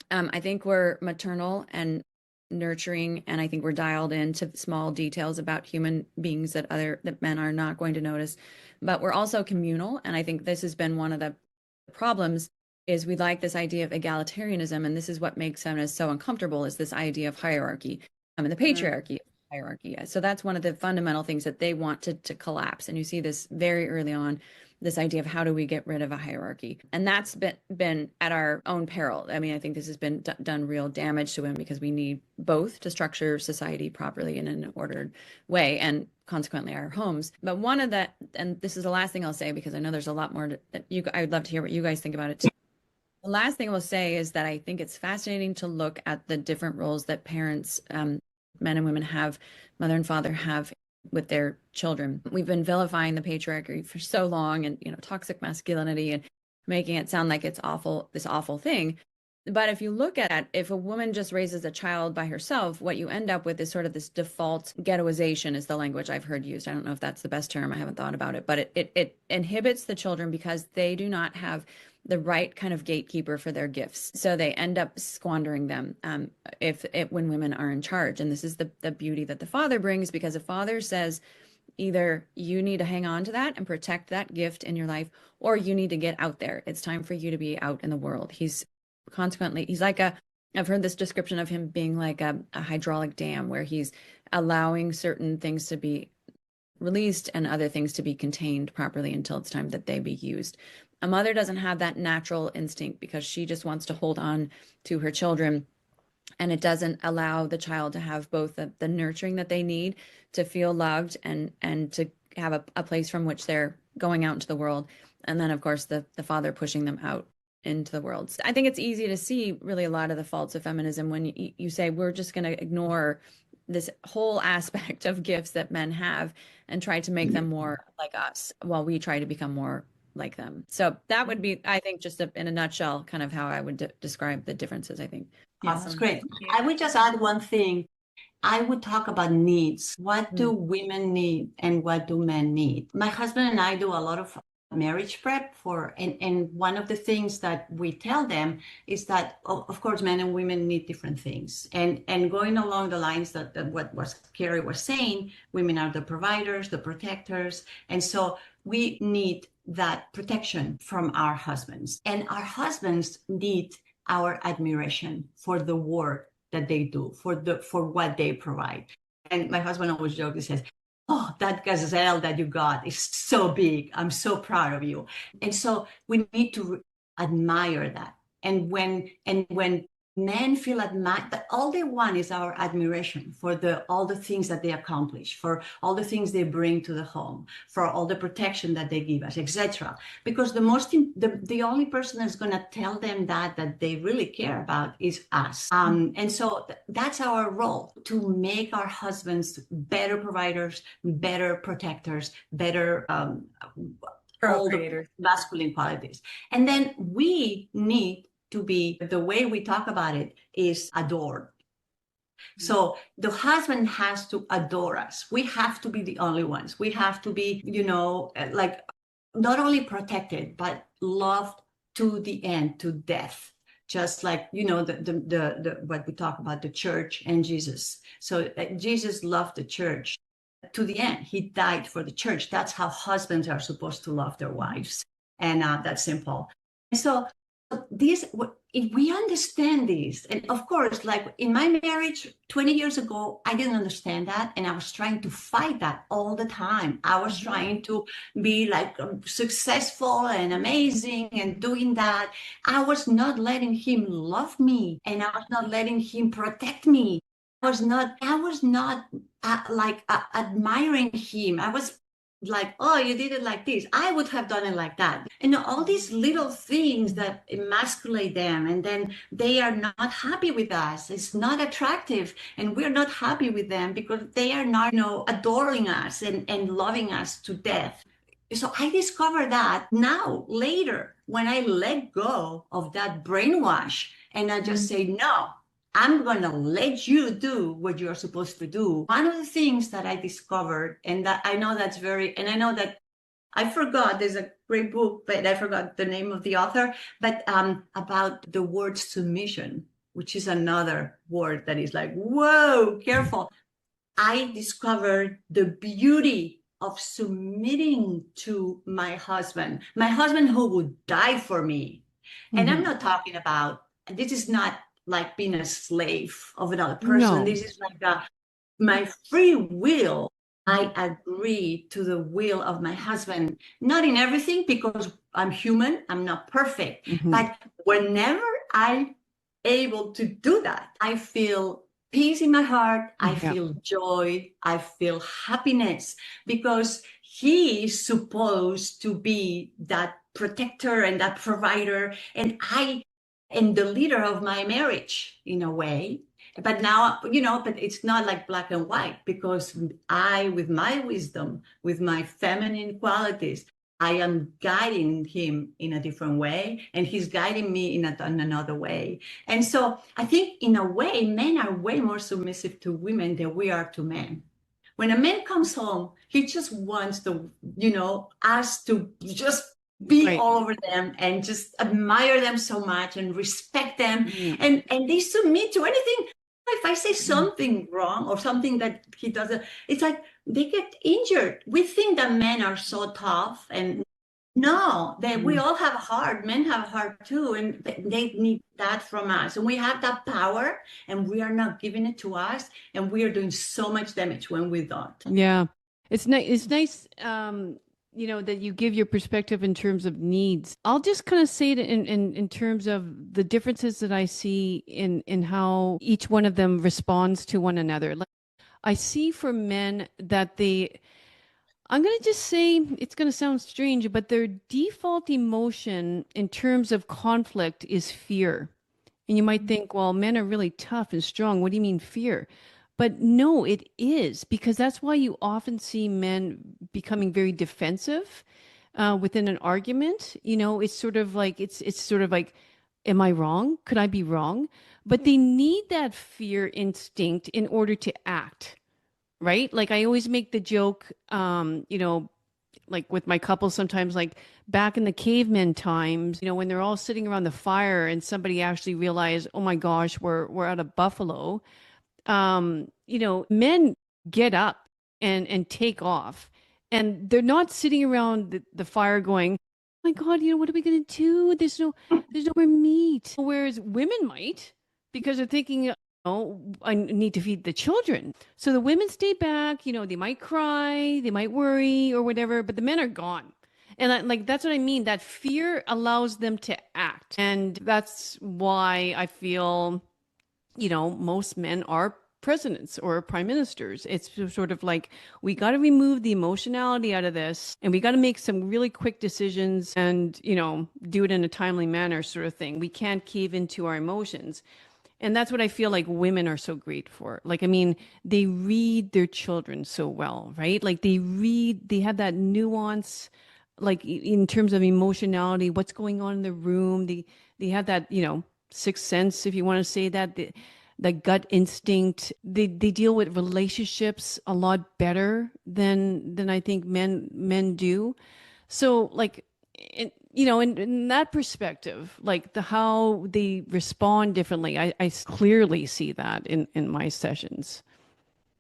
I think we're maternal and nurturing, and I think we're dialed into small details about human beings that men are not going to notice. But we're also communal, and I think this has been one of the problems is we like this idea of egalitarianism, and this is what makes feminists so uncomfortable is this idea of hierarchy and the patriarchy. Hierarchy. So that's one of the fundamental things that they want to collapse. And you see this very early on, this idea of how do we get rid of a hierarchy? And that's been at our own peril. I mean, I think this has been done real damage to women because we need both to structure society properly in an ordered way and consequently our homes. But one of that, and this is the last thing I'll say because I know there's a lot more I would love to hear what you guys think about it too. The last thing I will say is that I think it's fascinating to look at the different roles that parents, men and women have, mother and father have with their children. We've been vilifying the patriarchy for so long and, toxic masculinity and making it sound like it's awful, this awful thing. But if you look at if a woman just raises a child by herself, what you end up with is sort of this default ghettoization is the language I've heard used. I don't know if that's the best term. I haven't thought about it, but it inhibits the children because they do not have the right kind of gatekeeper for their gifts. So they end up squandering them when women are in charge. And this is the beauty that the father brings, because a father says, either you need to hang on to that and protect that gift in your life, or you need to get out there. It's time for you to be out in the world. He's like I've heard this description of him being like a hydraulic dam, where he's allowing certain things to be released and other things to be contained properly until it's time that they be used. A mother doesn't have that natural instinct because she just wants to hold on to her children, and it doesn't allow the child to have both the nurturing that they need to feel loved and to have a place from which they're going out into the world, and then of course the father pushing them out into the world. I think it's easy to see really a lot of the faults of feminism when you say we're just going to ignore this whole aspect of gifts that men have and try to make them more like us while we try to become more like them. So that would be, I think, just in a nutshell, kind of how I would describe the differences, I think. Yeah, that's great. I would just add one thing. I would talk about needs. What do women need and what do men need? My husband and I do a lot of marriage prep and one of the things that we tell them is that of course men and women need different things, and going along the lines that what Carrie was saying, women are the providers, the protectors, and so we need that protection from our husbands, and our husbands need our admiration for the work that they do, for what they provide. And my husband always jokes, he says, "Oh, that gazelle that you got is so big. I'm so proud of you." And so we need to admire that. And when men feel admired, that all they want is our admiration for all the things that they accomplish, for all the things they bring to the home, for all the protection that they give us, etc. Because the only person that's going to tell them that they really care about is us. And so that's our role, to make our husbands better providers, better protectors, better all the masculine qualities. And then we need to be, the way we talk about it is adored. So the husband has to adore us. We have to be the only ones. We have to be, like not only protected, but loved to the end, to death. Just like, the what we talk about, the church and Jesus. So Jesus loved the church to the end. He died for the church. That's how husbands are supposed to love their wives. And that's simple. And so if we understand this, and of course, like in my marriage 20 years ago, I didn't understand that. And I was trying to fight that all the time. I was trying to be like successful and amazing and doing that. I was not letting him love me, and I was not letting him protect me. I was not admiring him. I was like, "Oh, you did it like this. I would have done it like that." And all these little things that emasculate them, and then they are not happy with us. It's not attractive, and we're not happy with them because they are not, adoring us and loving us to death. So I discovered that now, later, when I let go of that brainwash and I just say, "No, I'm going to let you do what you're supposed to do." One of the things that I discovered, and that I know and I know that I forgot, there's a great book, but I forgot the name of the author, but about the word submission, which is another word that is like, whoa, careful. I discovered the beauty of submitting to my husband who would die for me. And I'm not talking about, this is not like being a slave of another person. No. This is like my free will. I agree to the will of my husband, not in everything, because I'm human, I'm not perfect. But whenever I'm able to do that, I feel peace in my heart, I feel joy, I feel happiness, because he is supposed to be that protector and that provider, and the leader of my marriage in a way. But now, but it's not like black and white, because with my wisdom, with my feminine qualities, I am guiding him in a different way, and he's guiding me in another way. And so I think in a way, men are way more submissive to women than we are to men. When a man comes home, he just wants us to just be all over them and just admire them so much and respect them. And they submit to anything. if I say something wrong or something that he doesn't, it's like they get injured. We think that men are so tough, and no, we all have a heart. Men have a heart too, and they need that from us. And we have that power, and we are not giving it to us, and we are doing so much damage when we don't. Yeah. It's nice. It's nice, that you give your perspective in terms of needs. I'll just kind of say it in terms of the differences that I see in how each one of them responds to one another. Like, I see for men that I'm going to just say, it's going to sound strange, but their default emotion in terms of conflict is fear. And you might think, well, men are really tough and strong. What do you mean fear? But no, it is, because that's why you often see men becoming very defensive within an argument. It's sort of like it's sort of like, am I wrong? Could I be wrong? But they need that fear instinct in order to act, right? Like I always make the joke, like with my couple sometimes, like back in the caveman times, when they're all sitting around the fire and somebody actually realized, oh my gosh, we're out of buffalo. Men get up and take off, and they're not sitting around the fire going, oh my God, what are we going to do? There's nowhere meat. Whereas women might, because they're thinking, I need to feed the children. So the women stay back, they might cry, they might worry or whatever, but the men are gone. And that's what I mean. That fear allows them to act. And that's why I feel, most men are presidents or prime ministers. It's sort of like, we got to remove the emotionality out of this, and we got to make some really quick decisions and, do it in a timely manner, sort of thing. We can't cave into our emotions. And that's what I feel like women are so great for. Like, I mean, they read their children so well, right? Like they have that nuance, like in terms of emotionality, what's going on in the room. They have that, sixth sense, if you want to say that, the gut instinct. They deal with relationships a lot better than I think men do. So like, in that perspective, like how they respond differently, I clearly see that in my sessions.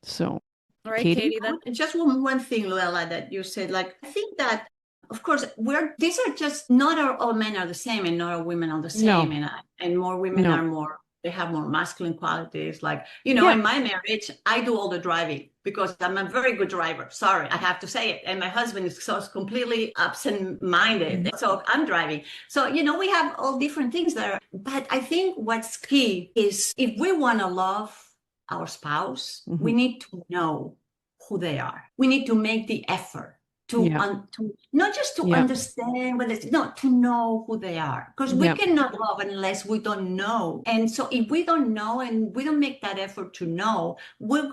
So, All right, Katy? Katy, Just one thing, Luella, that you said, like, I think that, of course, these are just, not all men are the same, and not all women are the same. No. And more women No. they have more masculine qualities. Like, Yeah. in my marriage, I do all the driving because I'm a very good driver. Sorry, I have to say it. And my husband is so completely absent-minded. So I'm driving. So, we have all different things there. But I think what's key is, if we want to love our spouse, we need to know who they are. We need to make the effort to not just to understand, but to know who they are, because we cannot love unless we don't know. And so if we don't know and we don't make that effort to know, we're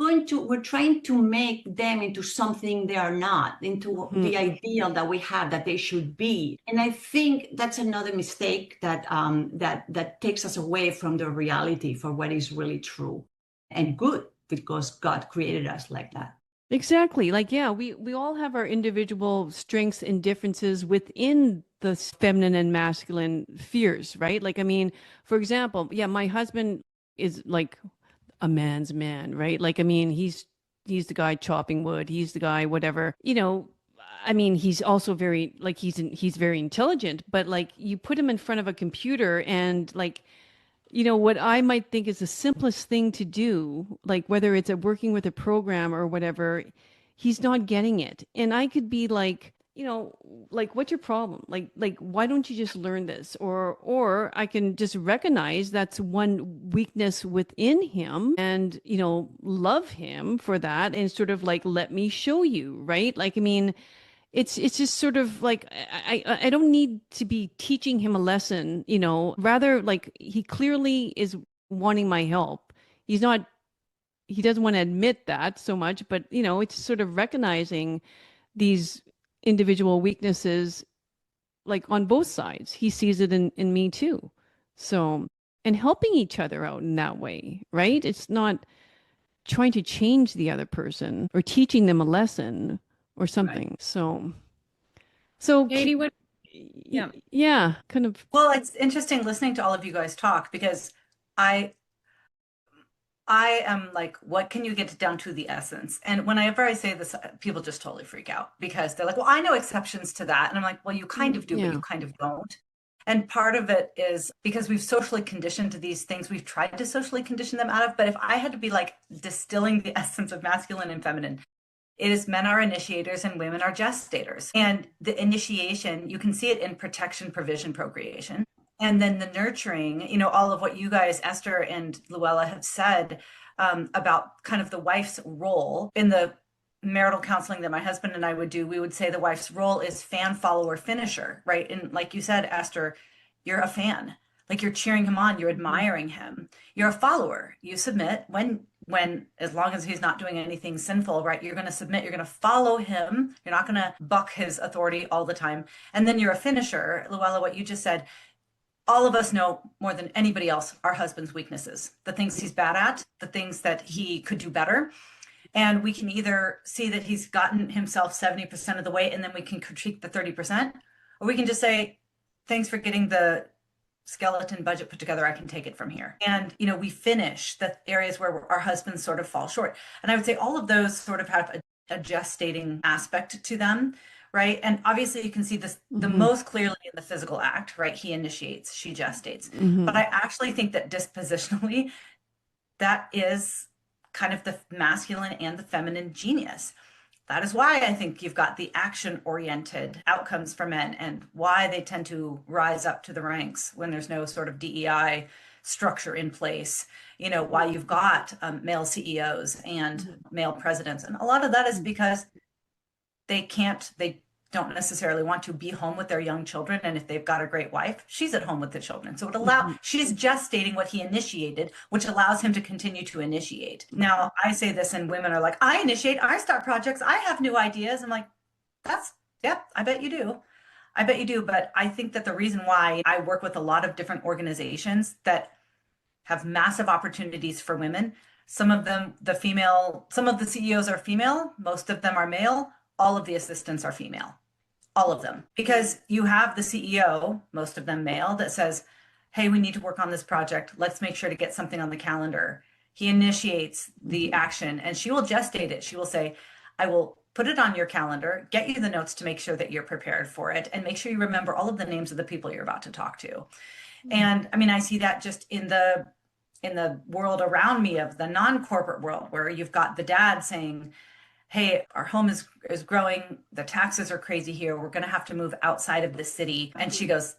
trying to make them into something they are not, into the ideal that we have that they should be. And I think that's another mistake that that takes us away from the reality for what is really true and good, because God created us like that. Exactly. Like, yeah, we all have our individual strengths and differences within the feminine and masculine fears, right? Like, I mean, for example, my husband is like a man's man, right? Like, I mean, he's the guy chopping wood. He's the guy, whatever, I mean, he's also very, like, he's very intelligent, but like you put him in front of a computer and like, what I might think is the simplest thing to do, like whether it's working with a program or whatever, he's not getting it. And I could be like, like, what's your problem? Like, why don't you just learn this? Or I can just recognize that's one weakness within him and, love him for that and sort of like, let me show you, right? Like, I mean, it's just sort of like, I don't need to be teaching him a lesson, rather like he clearly is wanting my help. He doesn't want to admit that so much, but it's sort of recognizing these individual weaknesses, like on both sides. He sees it in me too. So, and helping each other out in that way, right? It's not trying to change the other person or teaching them a lesson or something. Right. So Katy, what? Yeah, kind of. Well, it's interesting listening to all of you guys talk, because I I am like, what can you get down to the essence? And whenever I say this, people just totally freak out because they're like, well, I know exceptions to that. And I'm like, well, you kind of do, but Yeah. you kind of don't. And part of it is because we've socially conditioned to these things, we've tried to socially condition them out of. But if I had to be like distilling the essence of masculine and feminine, it is men are initiators and women are gestators. And the initiation, you can see it in protection, provision, procreation. And then the nurturing, you know, all of what you guys, Esther and Luella, have said about kind of the wife's role in the marital counseling that my husband and I would do. We would say the wife's role is fan, follower, finisher, right? And like you said, Esther, you're a fan. Like you're cheering him on, you're admiring him. You're a follower. You submit when as long as he's not doing anything sinful, right? You're going to submit, you're going to follow him. You're not going to buck his authority all the time. And then you're a finisher. Luella, what you just said, all of us know more than anybody else our husband's weaknesses, the things he's bad at, the things that he could do better. And we can either see that he's gotten himself 70% of the way and then we can critique the 30%, or we can just say, thanks for getting the skeleton budget put together. I can take it from here. And, you know, we finish the areas where our husbands sort of fall short. And I would say all of those sort of have a gestating aspect to them, right? And obviously you can see this the most clearly in the physical act, right? He initiates, she gestates. But I actually think that dispositionally, that is kind of the masculine and the feminine genius. That is why I think you've got the action-oriented outcomes for men and why they tend to rise up to the ranks when there's no sort of DEI structure in place. You know, why you've got male CEOs and male presidents. And a lot of that is because they don't necessarily want to be home with their young children. And if they've got a great wife, she's at home with the children. So she's gestating what he initiated, which allows him to continue to initiate. Now, I say this and women are like, I initiate, I start projects, I have new ideas. I'm like, yep, I bet you do. I bet you do. But I think that the reason why I work with a lot of different organizations have massive opportunities for women, some of them, some of the CEOs are female, most of them are male, all of the assistants are female. All of them, because you have the CEO, most of them male, that says, hey, we need to work on this project. Let's make sure to get something on the calendar. He initiates the action and she will gestate it. She will say, I will put it on your calendar, get you the notes to make sure that you're prepared for it, and make sure you remember all of the names of the people you're about to talk to. And I mean, I see that just in the world around me of the non-corporate world, where you've got the dad saying, hey, our home is growing. The taxes are crazy here. We're going to have to move outside of the city. And she goes,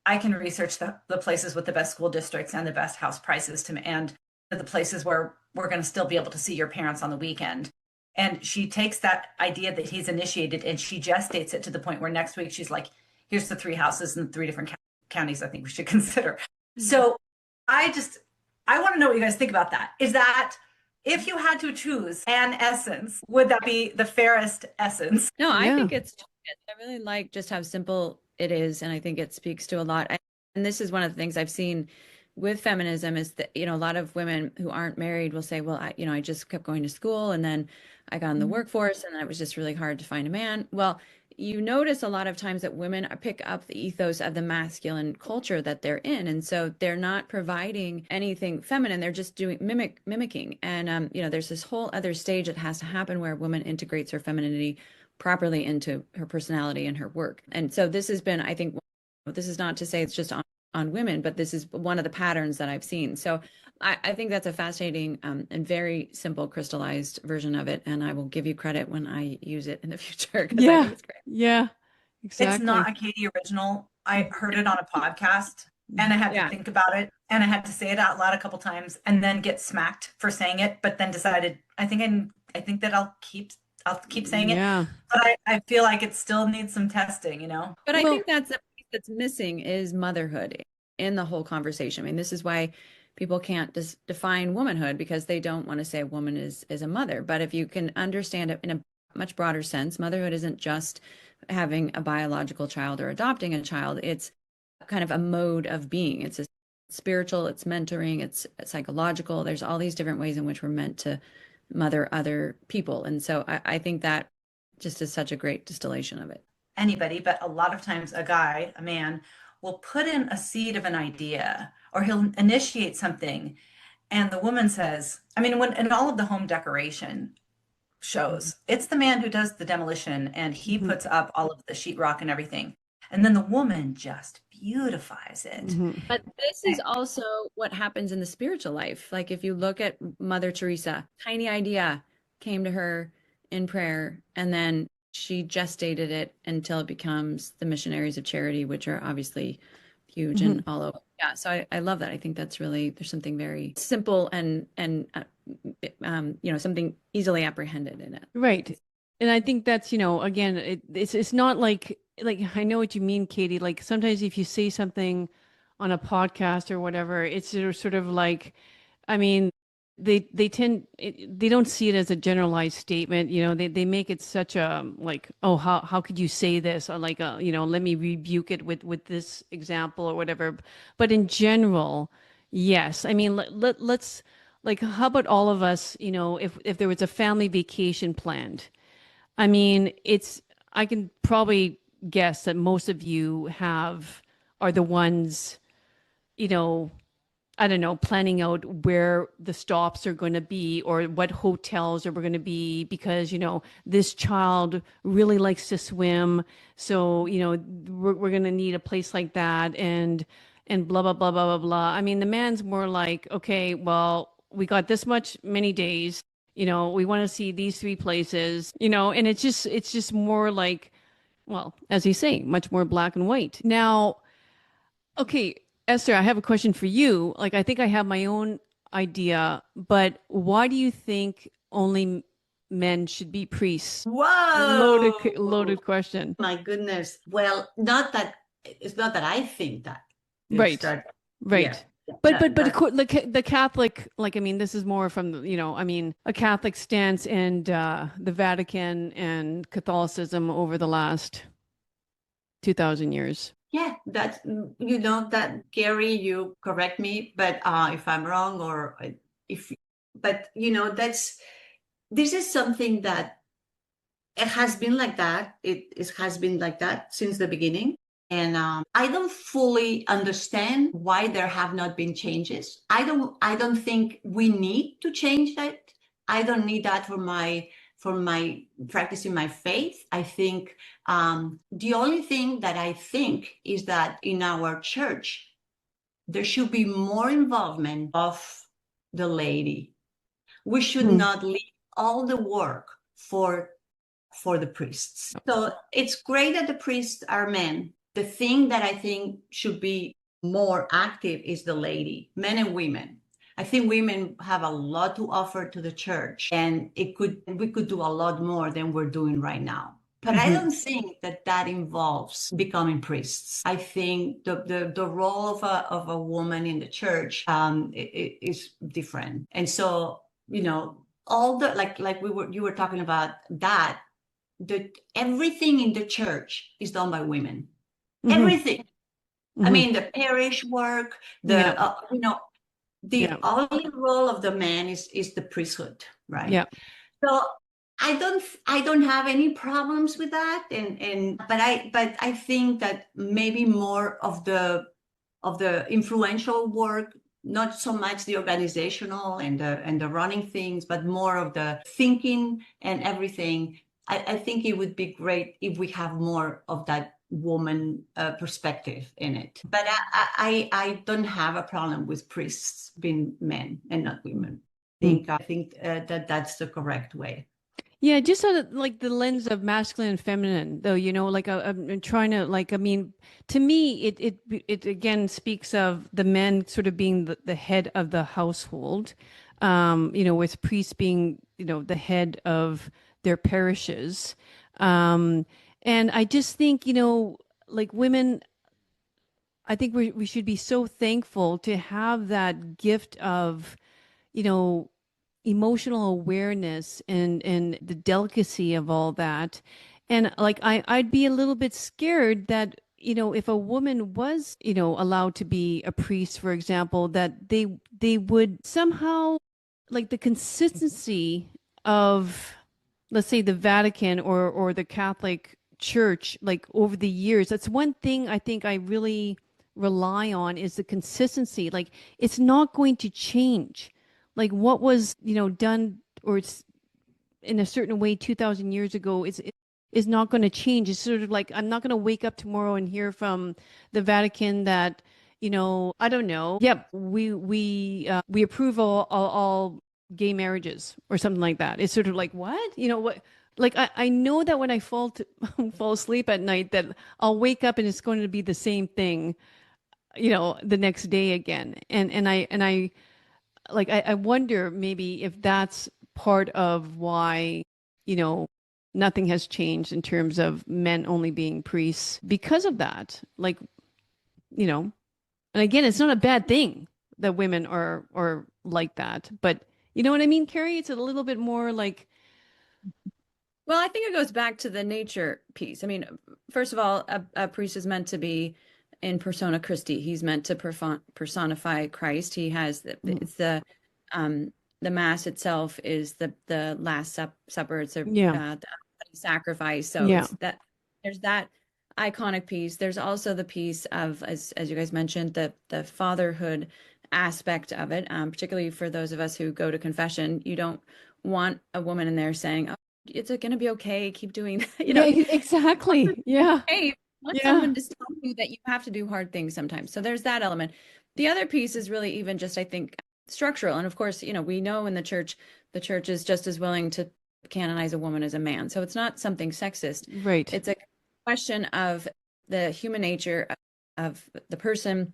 I can research the places with the best school districts and the best house prices and the places where we're going to still be able to see your parents on the weekend. And she takes that idea that he's initiated and she gestates it to the point where next week she's like, here's the 3 houses in 3 different counties I think we should consider. So I want to know what you guys think about that. Is that, if you had to choose an essence, would that be the fairest essence? No, I think it's, I really like just how simple it is. And I think it speaks to a lot. And this is one of the things I've seen with feminism is that, you know, a lot of women who aren't married will say, well, I just kept going to school and then I got in the workforce and it was just really hard to find a man. Well, you notice a lot of times that women pick up the ethos of the masculine culture that they're in. And so they're not providing anything feminine. They're just doing mimicking. And, you know, there's this whole other stage that has to happen where a woman integrates her femininity properly into her personality and her work. And so this has been, I think, this is not to say it's just on women, but this is one of the patterns that I've seen. So I think that's a fascinating and very simple crystallized version of it. And I will give you credit when I use it in the future. Yeah. I think it's great. Yeah. Exactly. It's not a Katy original. I heard it on a podcast and I had to think about it and I had to say it out loud a couple times and then get smacked for saying it, but then decided I think that I'll keep saying it. Yeah. But I feel like it still needs some testing, you know? But I think that's the piece that's missing is motherhood in the whole conversation. I mean, this is why people can't define womanhood, because they don't want to say a woman is a mother. But if you can understand it in a much broader sense, motherhood isn't just having a biological child or adopting a child. It's kind of a mode of being. It's a spiritual, it's mentoring, it's psychological. There's all these different ways in which we're meant to mother other people. And so I think that just is such a great distillation of it. Anybody, but a lot of times a man, will put in a seed of an idea or he'll initiate something And the woman says, I mean, when in all of the home decoration shows, it's the man who does the demolition and he Mm-hmm. puts up all of the sheetrock and everything. And then the woman just beautifies it. Mm-hmm. But this is also what happens in the spiritual life. Like if you look at Mother Teresa, tiny idea came to her in prayer, and then she gestated it until it becomes the missionaries of charity, which are obviously huge Mm-hmm. and all over. Yeah, so I love that. I think that's really there's something very simple and something easily apprehended in it. Right. And I think that's, again, it's not like I know what you mean, Katie. Like sometimes if you say something on a podcast or whatever, it's sort of like, I mean, they don't see it as a generalized statement. They make it such a like, oh, how could you say this? Or like, let me rebuke it with this example or whatever. But in general, yes. I mean, let's like, how about all of us, if there was a family vacation planned? I mean, I can probably guess that most of you are the ones, you know, I don't know, planning out where the stops are going to be or what hotels are going to be because, this child really likes to swim. So, we're going to need a place like that and blah, blah, blah, blah, blah, blah. I mean, the man's more like, okay, well, we got this many days, we want to see these three places, and it's just more like, well, as you say, much more black and white. Now, okay, Esther, I have a question for you. Like, I think I have my own idea, but why do you think only men should be priests? Whoa! Loaded question. My goodness. Well, it's not that I think that. It's Right. that, yeah. Right. But That- the Catholic, like, I mean, this is more from I mean, a Catholic stance and the Vatican and Catholicism over the last 2,000 years. yeah, that's, that Gary, you correct me, but if I'm wrong or if, but this is something that it has been like that. It has been like that since the beginning. And I don't fully understand why there have not been changes. I don't think we need to change that. I don't need that for my practicing my faith. I think the only thing that I think is that in our church there should be more involvement of the lady. We should not leave all the work for the priests. So it's great that the priests are men. The thing that I think should be more active is the lady, men and women. I think women have a lot to offer to the church, and we could do a lot more than we're doing right now. But I don't think that involves becoming priests. I think the role of a woman in the church is different. And so, all the like you were talking about that everything in the church is done by women. Everything. I mean, the parish work, the only role of the man is the priesthood, right? Yeah. So I don't have any problems with that, but I think that maybe more of the influential work, not so much the organizational and the running things, but more of the thinking and everything. I think it would be great if we have more of that woman perspective in it. But I don't have a problem with priests being men and not women. I think that that's the correct way. Yeah, just sort of like the lens of masculine and feminine, though, like I'm trying to like, I mean, to me, it again speaks of the men sort of being the head of the household, with priests being, the head of their parishes. And I just think, like women, I think we should be so thankful to have that gift of, emotional awareness and the delicacy of all that. And like I'd be a little bit scared that, if a woman was, allowed to be a priest, for example, that they would somehow like the consistency of, let's say, the Vatican or the Catholic Church, like over the years. That's one thing I think I really rely on is the consistency. Like it's not going to change. like what was, done or it's in a certain way 2000 years ago is not going to change. It's sort of like I'm not going to wake up tomorrow and hear from the Vatican that, I don't know. Yep, we approve all gay marriages or something like that. It's sort of like what? What? Like I know that when I fall asleep at night that I'll wake up and it's going to be the same thing, the next day again. And I like I wonder maybe if that's part of why, you know, nothing has changed in terms of men only being priests because of that. Like, and again, it's not a bad thing that women are like that, but you know what I mean, Carrie? It's a little bit more like, Well, I think it goes back to the nature piece. I mean, first of all, a priest is meant to be in persona Christi. He's meant to personify Christ. He has it's the mass itself is the last supper. It's yeah, the sacrifice. So yeah, it's that there's that iconic piece. There's also the piece of as you guys mentioned the fatherhood aspect of it. Particularly for those of us who go to confession, you don't want a woman in there saying, it's going to be okay. Keep doing, yeah, exactly. Yeah, hey, want yeah. someone to tell you that you have to do hard things sometimes. So there's that element. The other piece is really even just, I think, structural. And of course, we know in the church is just as willing to canonize a woman as a man. So it's not something sexist. Right. It's a question of the human nature of the person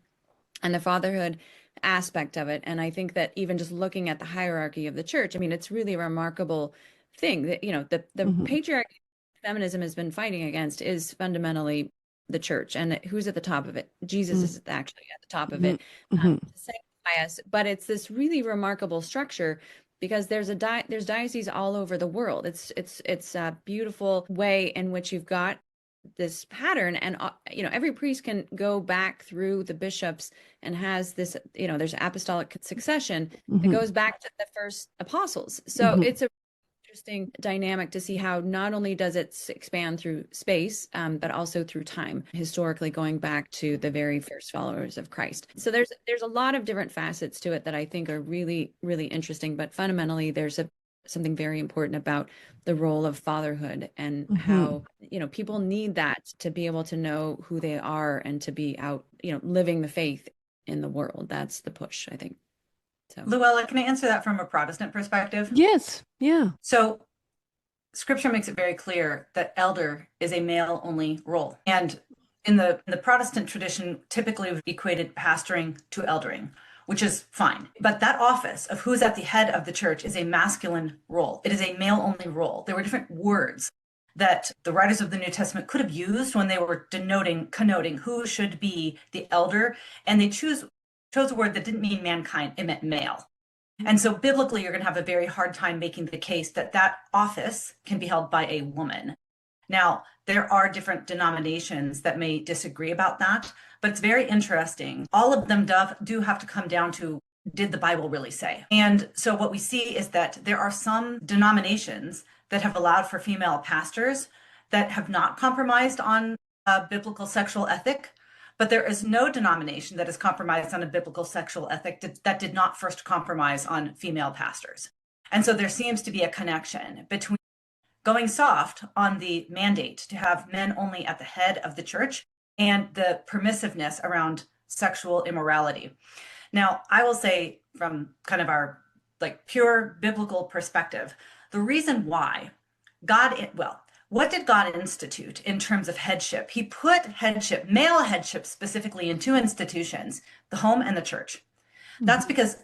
and the fatherhood aspect of it. And I think that even just looking at the hierarchy of the church, I mean, it's really a remarkable thing that, the Hmm. patriarchy feminism has been fighting against is fundamentally the church. And who's at the top of it? Jesus is actually at the top of Hmm. it, Hmm. to sanctify us. But it's this really remarkable structure because there's dioceses all over the world. It's a beautiful way in which you've got this pattern, and every priest can go back through the bishops and has this, there's apostolic succession that Hmm. goes back to the first apostles. So Hmm. it's a interesting dynamic to see how not only does it expand through space, but also through time, historically going back to the very first followers of Christ. So there's a lot of different facets to it that I think are really, really interesting. But fundamentally, there's something very important about the role of fatherhood and how, people need that to be able to know who they are and to be out, living the faith in the world. That's the push, I think. So, Luella, can I answer that from a Protestant perspective? Yes. Yeah. So scripture makes it very clear that elder is a male only role. And in the Protestant tradition, typically we've equated pastoring to eldering, which is fine. But that office of who's at the head of the church is a masculine role. It is a male only role. There were different words that the writers of the New Testament could have used when they were connoting who should be the elder. And they chose a word that didn't mean mankind, it meant male. And so biblically, you're going to have a very hard time making the case that that office can be held by a woman. Now, there are different denominations that may disagree about that, but it's very interesting. All of them do have to come down to, did the Bible really say? And so what we see is that there are some denominations that have allowed for female pastors that have not compromised on biblical sexual ethic. But there is no denomination that has compromised on a biblical sexual ethic that did not first compromise on female pastors. And so there seems to be a connection between going soft on the mandate to have men only at the head of the church and the permissiveness around sexual immorality. Now, I will say from kind of our like pure biblical perspective, the reason why what did God institute in terms of headship? He put headship, male headship specifically, in two institutions, the home and the church. That's because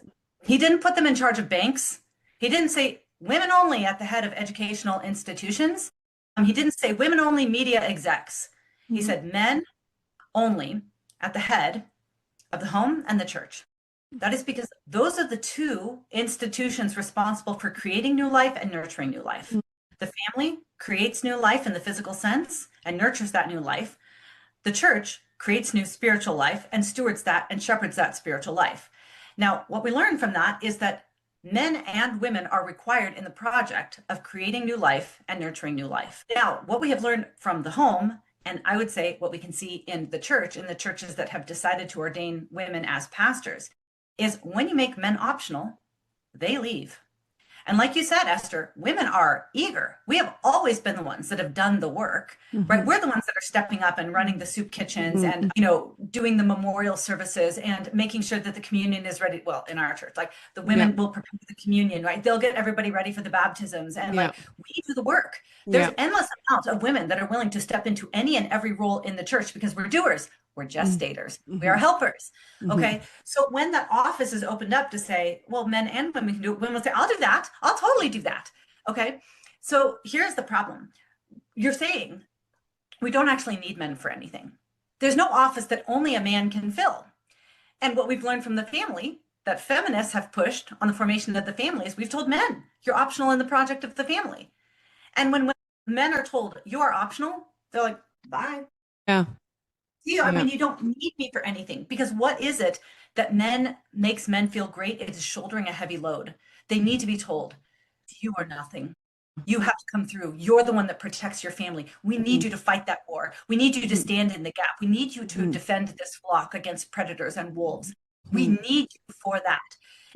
he didn't put them in charge of banks. He didn't say women only at the head of educational institutions. He didn't say women only media execs. He said men only at the head of the home and the church. That is because those are the two institutions responsible for creating new life and nurturing new life. The family creates new life in the physical sense and nurtures that new life. The church creates new spiritual life and stewards that and shepherds that spiritual life. Now, what we learn from that is that men and women are required in the project of creating new life and nurturing new life. Now, what we have learned from the home, and I would say what we can see in the church, in the churches that have decided to ordain women as pastors, is when you make men optional, they leave. And like you said, Esther, women are eager. We have always been the ones that have done the work, right? We're the ones that are stepping up and running the soup kitchens and, doing the memorial services and making sure that the communion is ready. Well, in our church, like the women will prepare the communion, right? They'll get everybody ready for the baptisms, and like we do the work. There's endless amounts of women that are willing to step into any and every role in the church because we're doers. We're gestators. We are helpers. Okay. So when that office is opened up to say, well, men and women can do it, women will say, I'll do that. I'll totally do that. Okay. So here's the problem. You're saying we don't actually need men for anything. There's no office that only a man can fill. And what we've learned from the family that feminists have pushed on the formation of the family is we've told men, you're optional in the project of the family. And when men are told you are optional, they're like, bye. Yeah. I mean, you don't need me for anything, because what is it that makes men feel great? It is shouldering a heavy load. They need to be told, you are nothing. You have to come through. You're the one that protects your family. We need you to fight that war. We need you to stand in the gap. We need you to defend this flock against predators and wolves. We need you for that.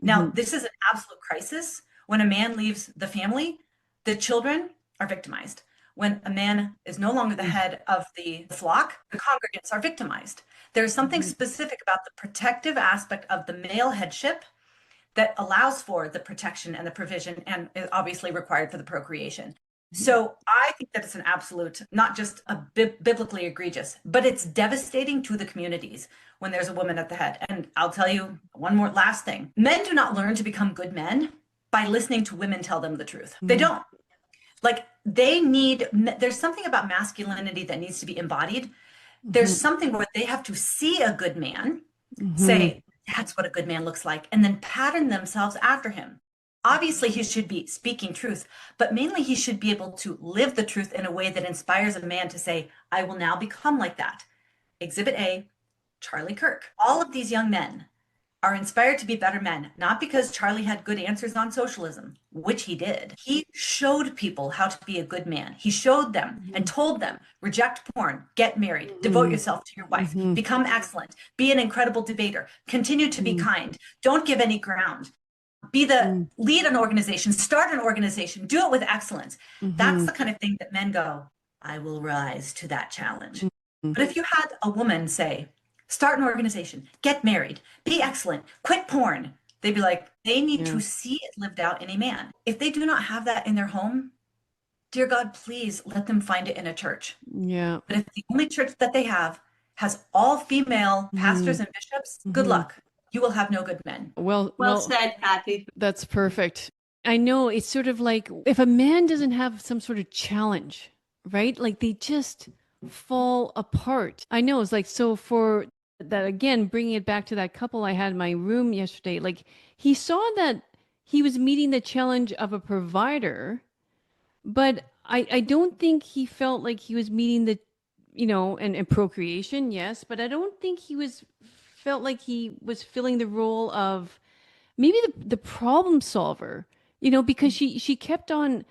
Now, this is an absolute crisis. When a man leaves the family, the children are victimized. When a man is no longer the head of the flock, the congregants are victimized. There's something specific about the protective aspect of the male headship that allows for the protection and the provision, and is obviously required for the procreation. So I think that it's an absolute, not just a biblically egregious, but it's devastating to the communities when there's a woman at the head. And I'll tell you one more last thing. Men do not learn to become good men by listening to women tell them the truth. They don't. Like there's something about masculinity that needs to be embodied. There's something where they have to see a good man, say, that's what a good man looks like, and then pattern themselves after him. Obviously, he should be speaking truth, but mainly he should be able to live the truth in a way that inspires a man to say, I will now become like that. Exhibit A, Charlie Kirk. All of these young men are inspired to be better men, not because Charlie had good answers on socialism, which he did. He showed people how to be a good man. He showed them and told them, reject porn, get married, devote yourself to your wife, become excellent, be an incredible debater, continue to be kind, don't give any ground, lead an organization, start an organization, do it with excellence. That's the kind of thing that men go, I will rise to that challenge. But if you had a woman say, start an organization, get married, be excellent, quit porn, they'd be like, they need to see it lived out in a man. If they do not have that in their home, dear God, please let them find it in a church. Yeah. But if the only church that they have has all female pastors and bishops, good luck. You will have no good men. Well said, Kathy. That's perfect. I know it's sort of like if a man doesn't have some sort of challenge, right? Like they just fall apart. I know it's like, so for that, again, bringing it back to that couple I had in my room yesterday, like he saw that he was meeting the challenge of a provider, but I don't think he felt like he was meeting the, and procreation, yes, but I don't think he felt like he was filling the role of maybe the problem solver, because she kept on,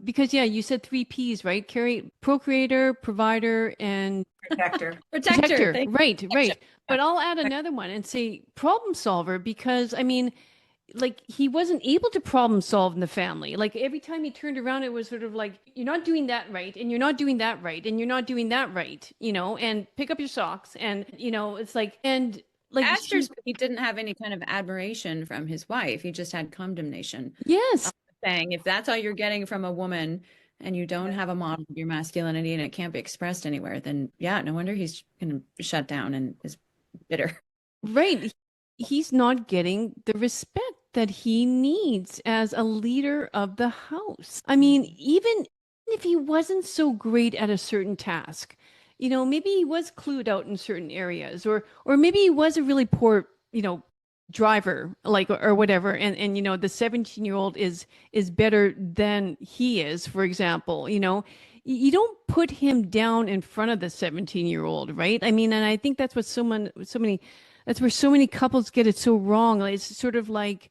because you said 3 P's, right? Carrie, procreator, provider, and protector. Protector. Right. But I'll add another one and say problem solver, because I mean, like he wasn't able to problem solve in the family. Like every time he turned around, it was sort of like, you're not doing that right, and you're not doing that right, and you're not doing that right, and pick up your socks, and it's like, and like he didn't have any kind of admiration from his wife. He just had condemnation. Yes. Saying if that's all you're getting from a woman and you don't have a model of your masculinity and it can't be expressed anywhere, then no wonder he's going to shut down and is bitter. Right. He's not getting the respect that he needs as a leader of the house. I mean, even if he wasn't so great at a certain task, maybe he was clued out in certain areas, or maybe he was a really poor, driver, like, or whatever, and the 17-year-old is better than he is, for example. You don't put him down in front of the 17-year-old, right? I mean, and I think that's what that's where so many couples get it so wrong. It's sort of like,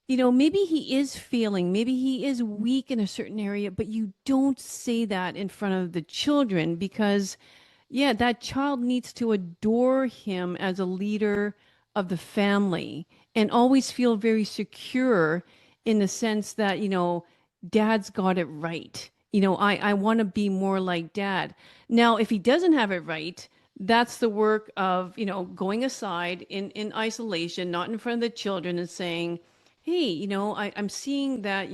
maybe he is failing, maybe he is weak in a certain area, but you don't say that in front of the children, because that child needs to adore him as a leader of the family. and always feel very secure in the sense that, dad's got it right. I want to be more like dad. Now, if he doesn't have it right, that's the work of, going aside in isolation, not in front of the children, and saying, hey, I'm seeing that,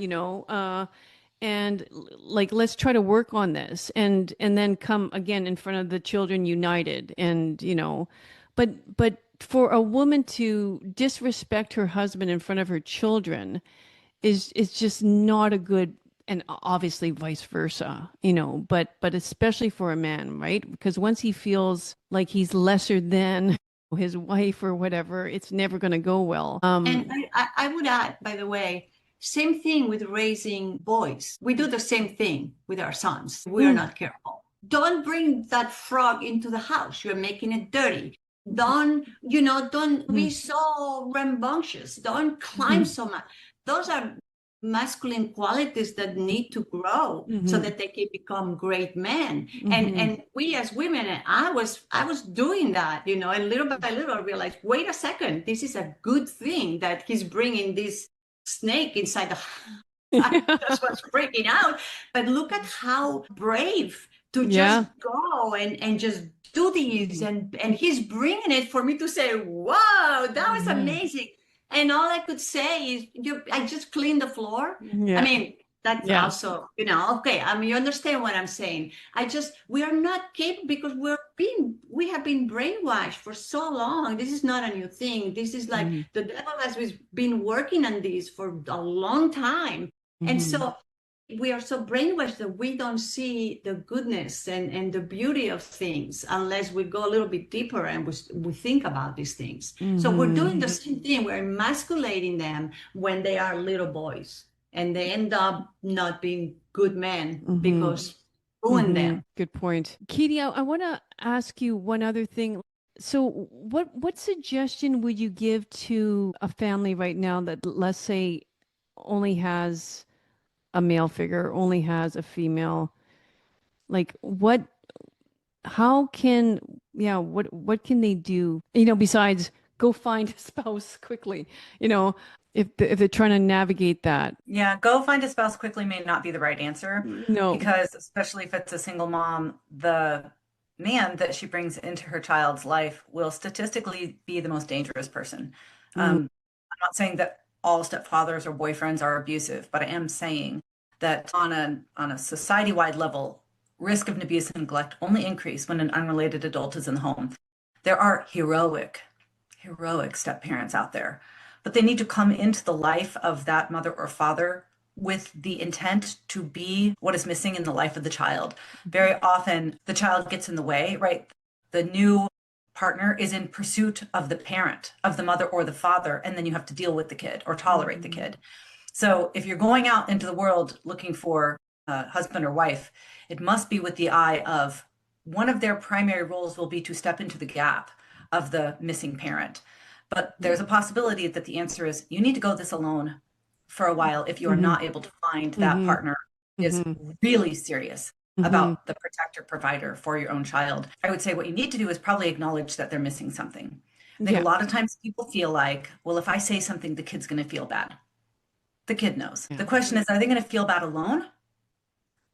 and like, let's try to work on this, and then come again in front of the children united. And, but for a woman to disrespect her husband in front of her children is just not a good, and obviously vice versa, but especially for a man, right? Because once he feels like he's lesser than his wife or whatever, it's never going to go well. And I would add, by the way, same thing with raising boys. We do the same thing with our sons. We are not careful. Don't bring that frog into the house. You're making it dirty. Don't be so rambunctious. Don't climb so much. Those are masculine qualities that need to grow so that they can become great men. And we as women, and I was doing that, and little by little I realized, wait a second, this is a good thing that he's bringing this snake inside the I just was freaking out. But look at how brave to just go and just do these, and he's bringing it for me to say, wow, that was amazing. And all I could say is, I just cleaned the floor. I mean, that's also, okay. I mean, you understand what I'm saying. We are not capable because we have been brainwashed for so long. This is not a new thing. This is like the devil has been working on this for a long time. And so we are so brainwashed that we don't see the goodness and the beauty of things unless we go a little bit deeper and we think about these things. So we're doing the same thing. We're emasculating them when they are little boys, and they end up not being good men because ruin them. Good point. Katy, I want to ask you one other thing. So what suggestion would you give to a family right now that, let's say, only has a male figure, only has a female? Like, what can they do, besides go find a spouse quickly, if they're trying to navigate that? Yeah, go find a spouse quickly may not be the right answer. No. Because especially if it's a single mom, the man that she brings into her child's life will statistically be the most dangerous person. I'm not saying that all stepfathers or boyfriends are abusive, but I am saying that on a society-wide level, risk of abuse and neglect only increase when an unrelated adult is in the home. There are heroic step parents out there, but they need to come into the life of that mother or father with the intent to be what is missing in the life of the child. Very often the child gets in the way, right? The new partner is in pursuit of the parent, of the mother or the father, and then you have to deal with the kid or tolerate the kid. So if you're going out into the world looking for a husband or wife, it must be with the eye of one of their primary roles will be to step into the gap of the missing parent. But there's a possibility that the answer is you need to go this alone for a while if you are not able to find that partner is really serious about the protector provider for your own child. I would say what you need to do is probably acknowledge that they're missing something. I think a lot of times people feel like, well, if I say something, the kid's going to feel bad. The kid knows. The question is, are they going to feel bad alone?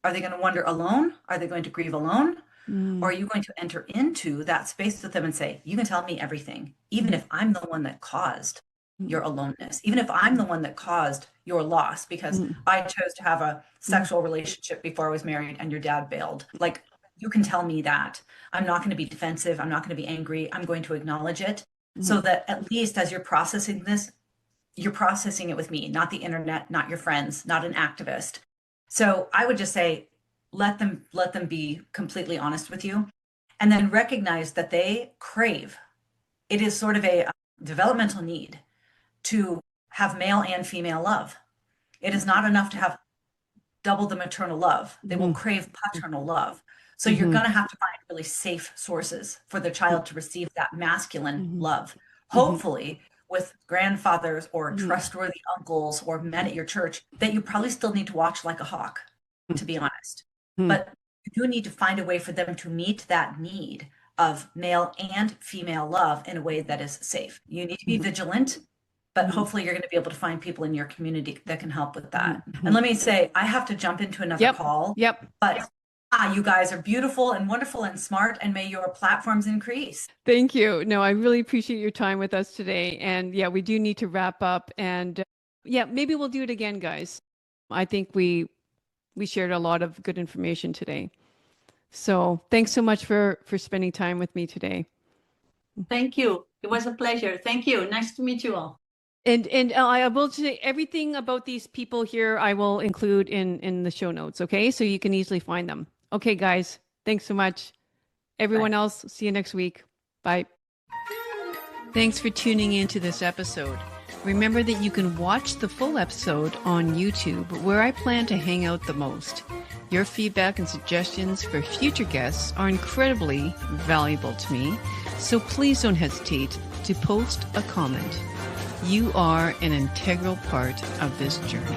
Are they going to wonder alone? Are they going to grieve alone? Or are you going to enter into that space with them and say, you can tell me everything, even if I'm the one that caused your aloneness, even if I'm the one that caused your loss, because I chose to have a sexual relationship before I was married and your dad bailed. Like, you can tell me that. I'm not going to be defensive. I'm not going to be angry. I'm going to acknowledge it so that at least as you're processing this, you're processing it with me, not the internet, not your friends, not an activist. So I would just say, let them be completely honest with you, and then recognize that they crave. It is sort of a developmental need to have male and female love. It is not enough to have double the maternal love. They will crave paternal love. So you're going to have to find really safe sources for the child to receive that masculine love. Hopefully with grandfathers or trustworthy uncles or men at your church that you probably still need to watch like a hawk, to be honest. But you do need to find a way for them to meet that need of male and female love in a way that is safe. You need to be vigilant but hopefully you're going to be able to find people in your community that can help with that. And let me say, I have to jump into another call. But you guys are beautiful and wonderful and smart, and may your platforms increase. Thank you. No, I really appreciate your time with us today. And yeah, we do need to wrap up. And yeah, maybe we'll do it again, guys. I think we shared a lot of good information today. So thanks so much for spending time with me today. Thank you. It was a pleasure. Thank you. Nice to meet you all. And I will say everything about these people here, I will include in the show notes. Okay. So you can easily find them. Okay, guys. Thanks so much. Everyone else, see you next week. Bye. Thanks for tuning in to this episode. Remember that you can watch the full episode on YouTube, where I plan to hang out the most. Your feedback and suggestions for future guests are incredibly valuable to me, so please don't hesitate to post a comment. You are an integral part of this journey.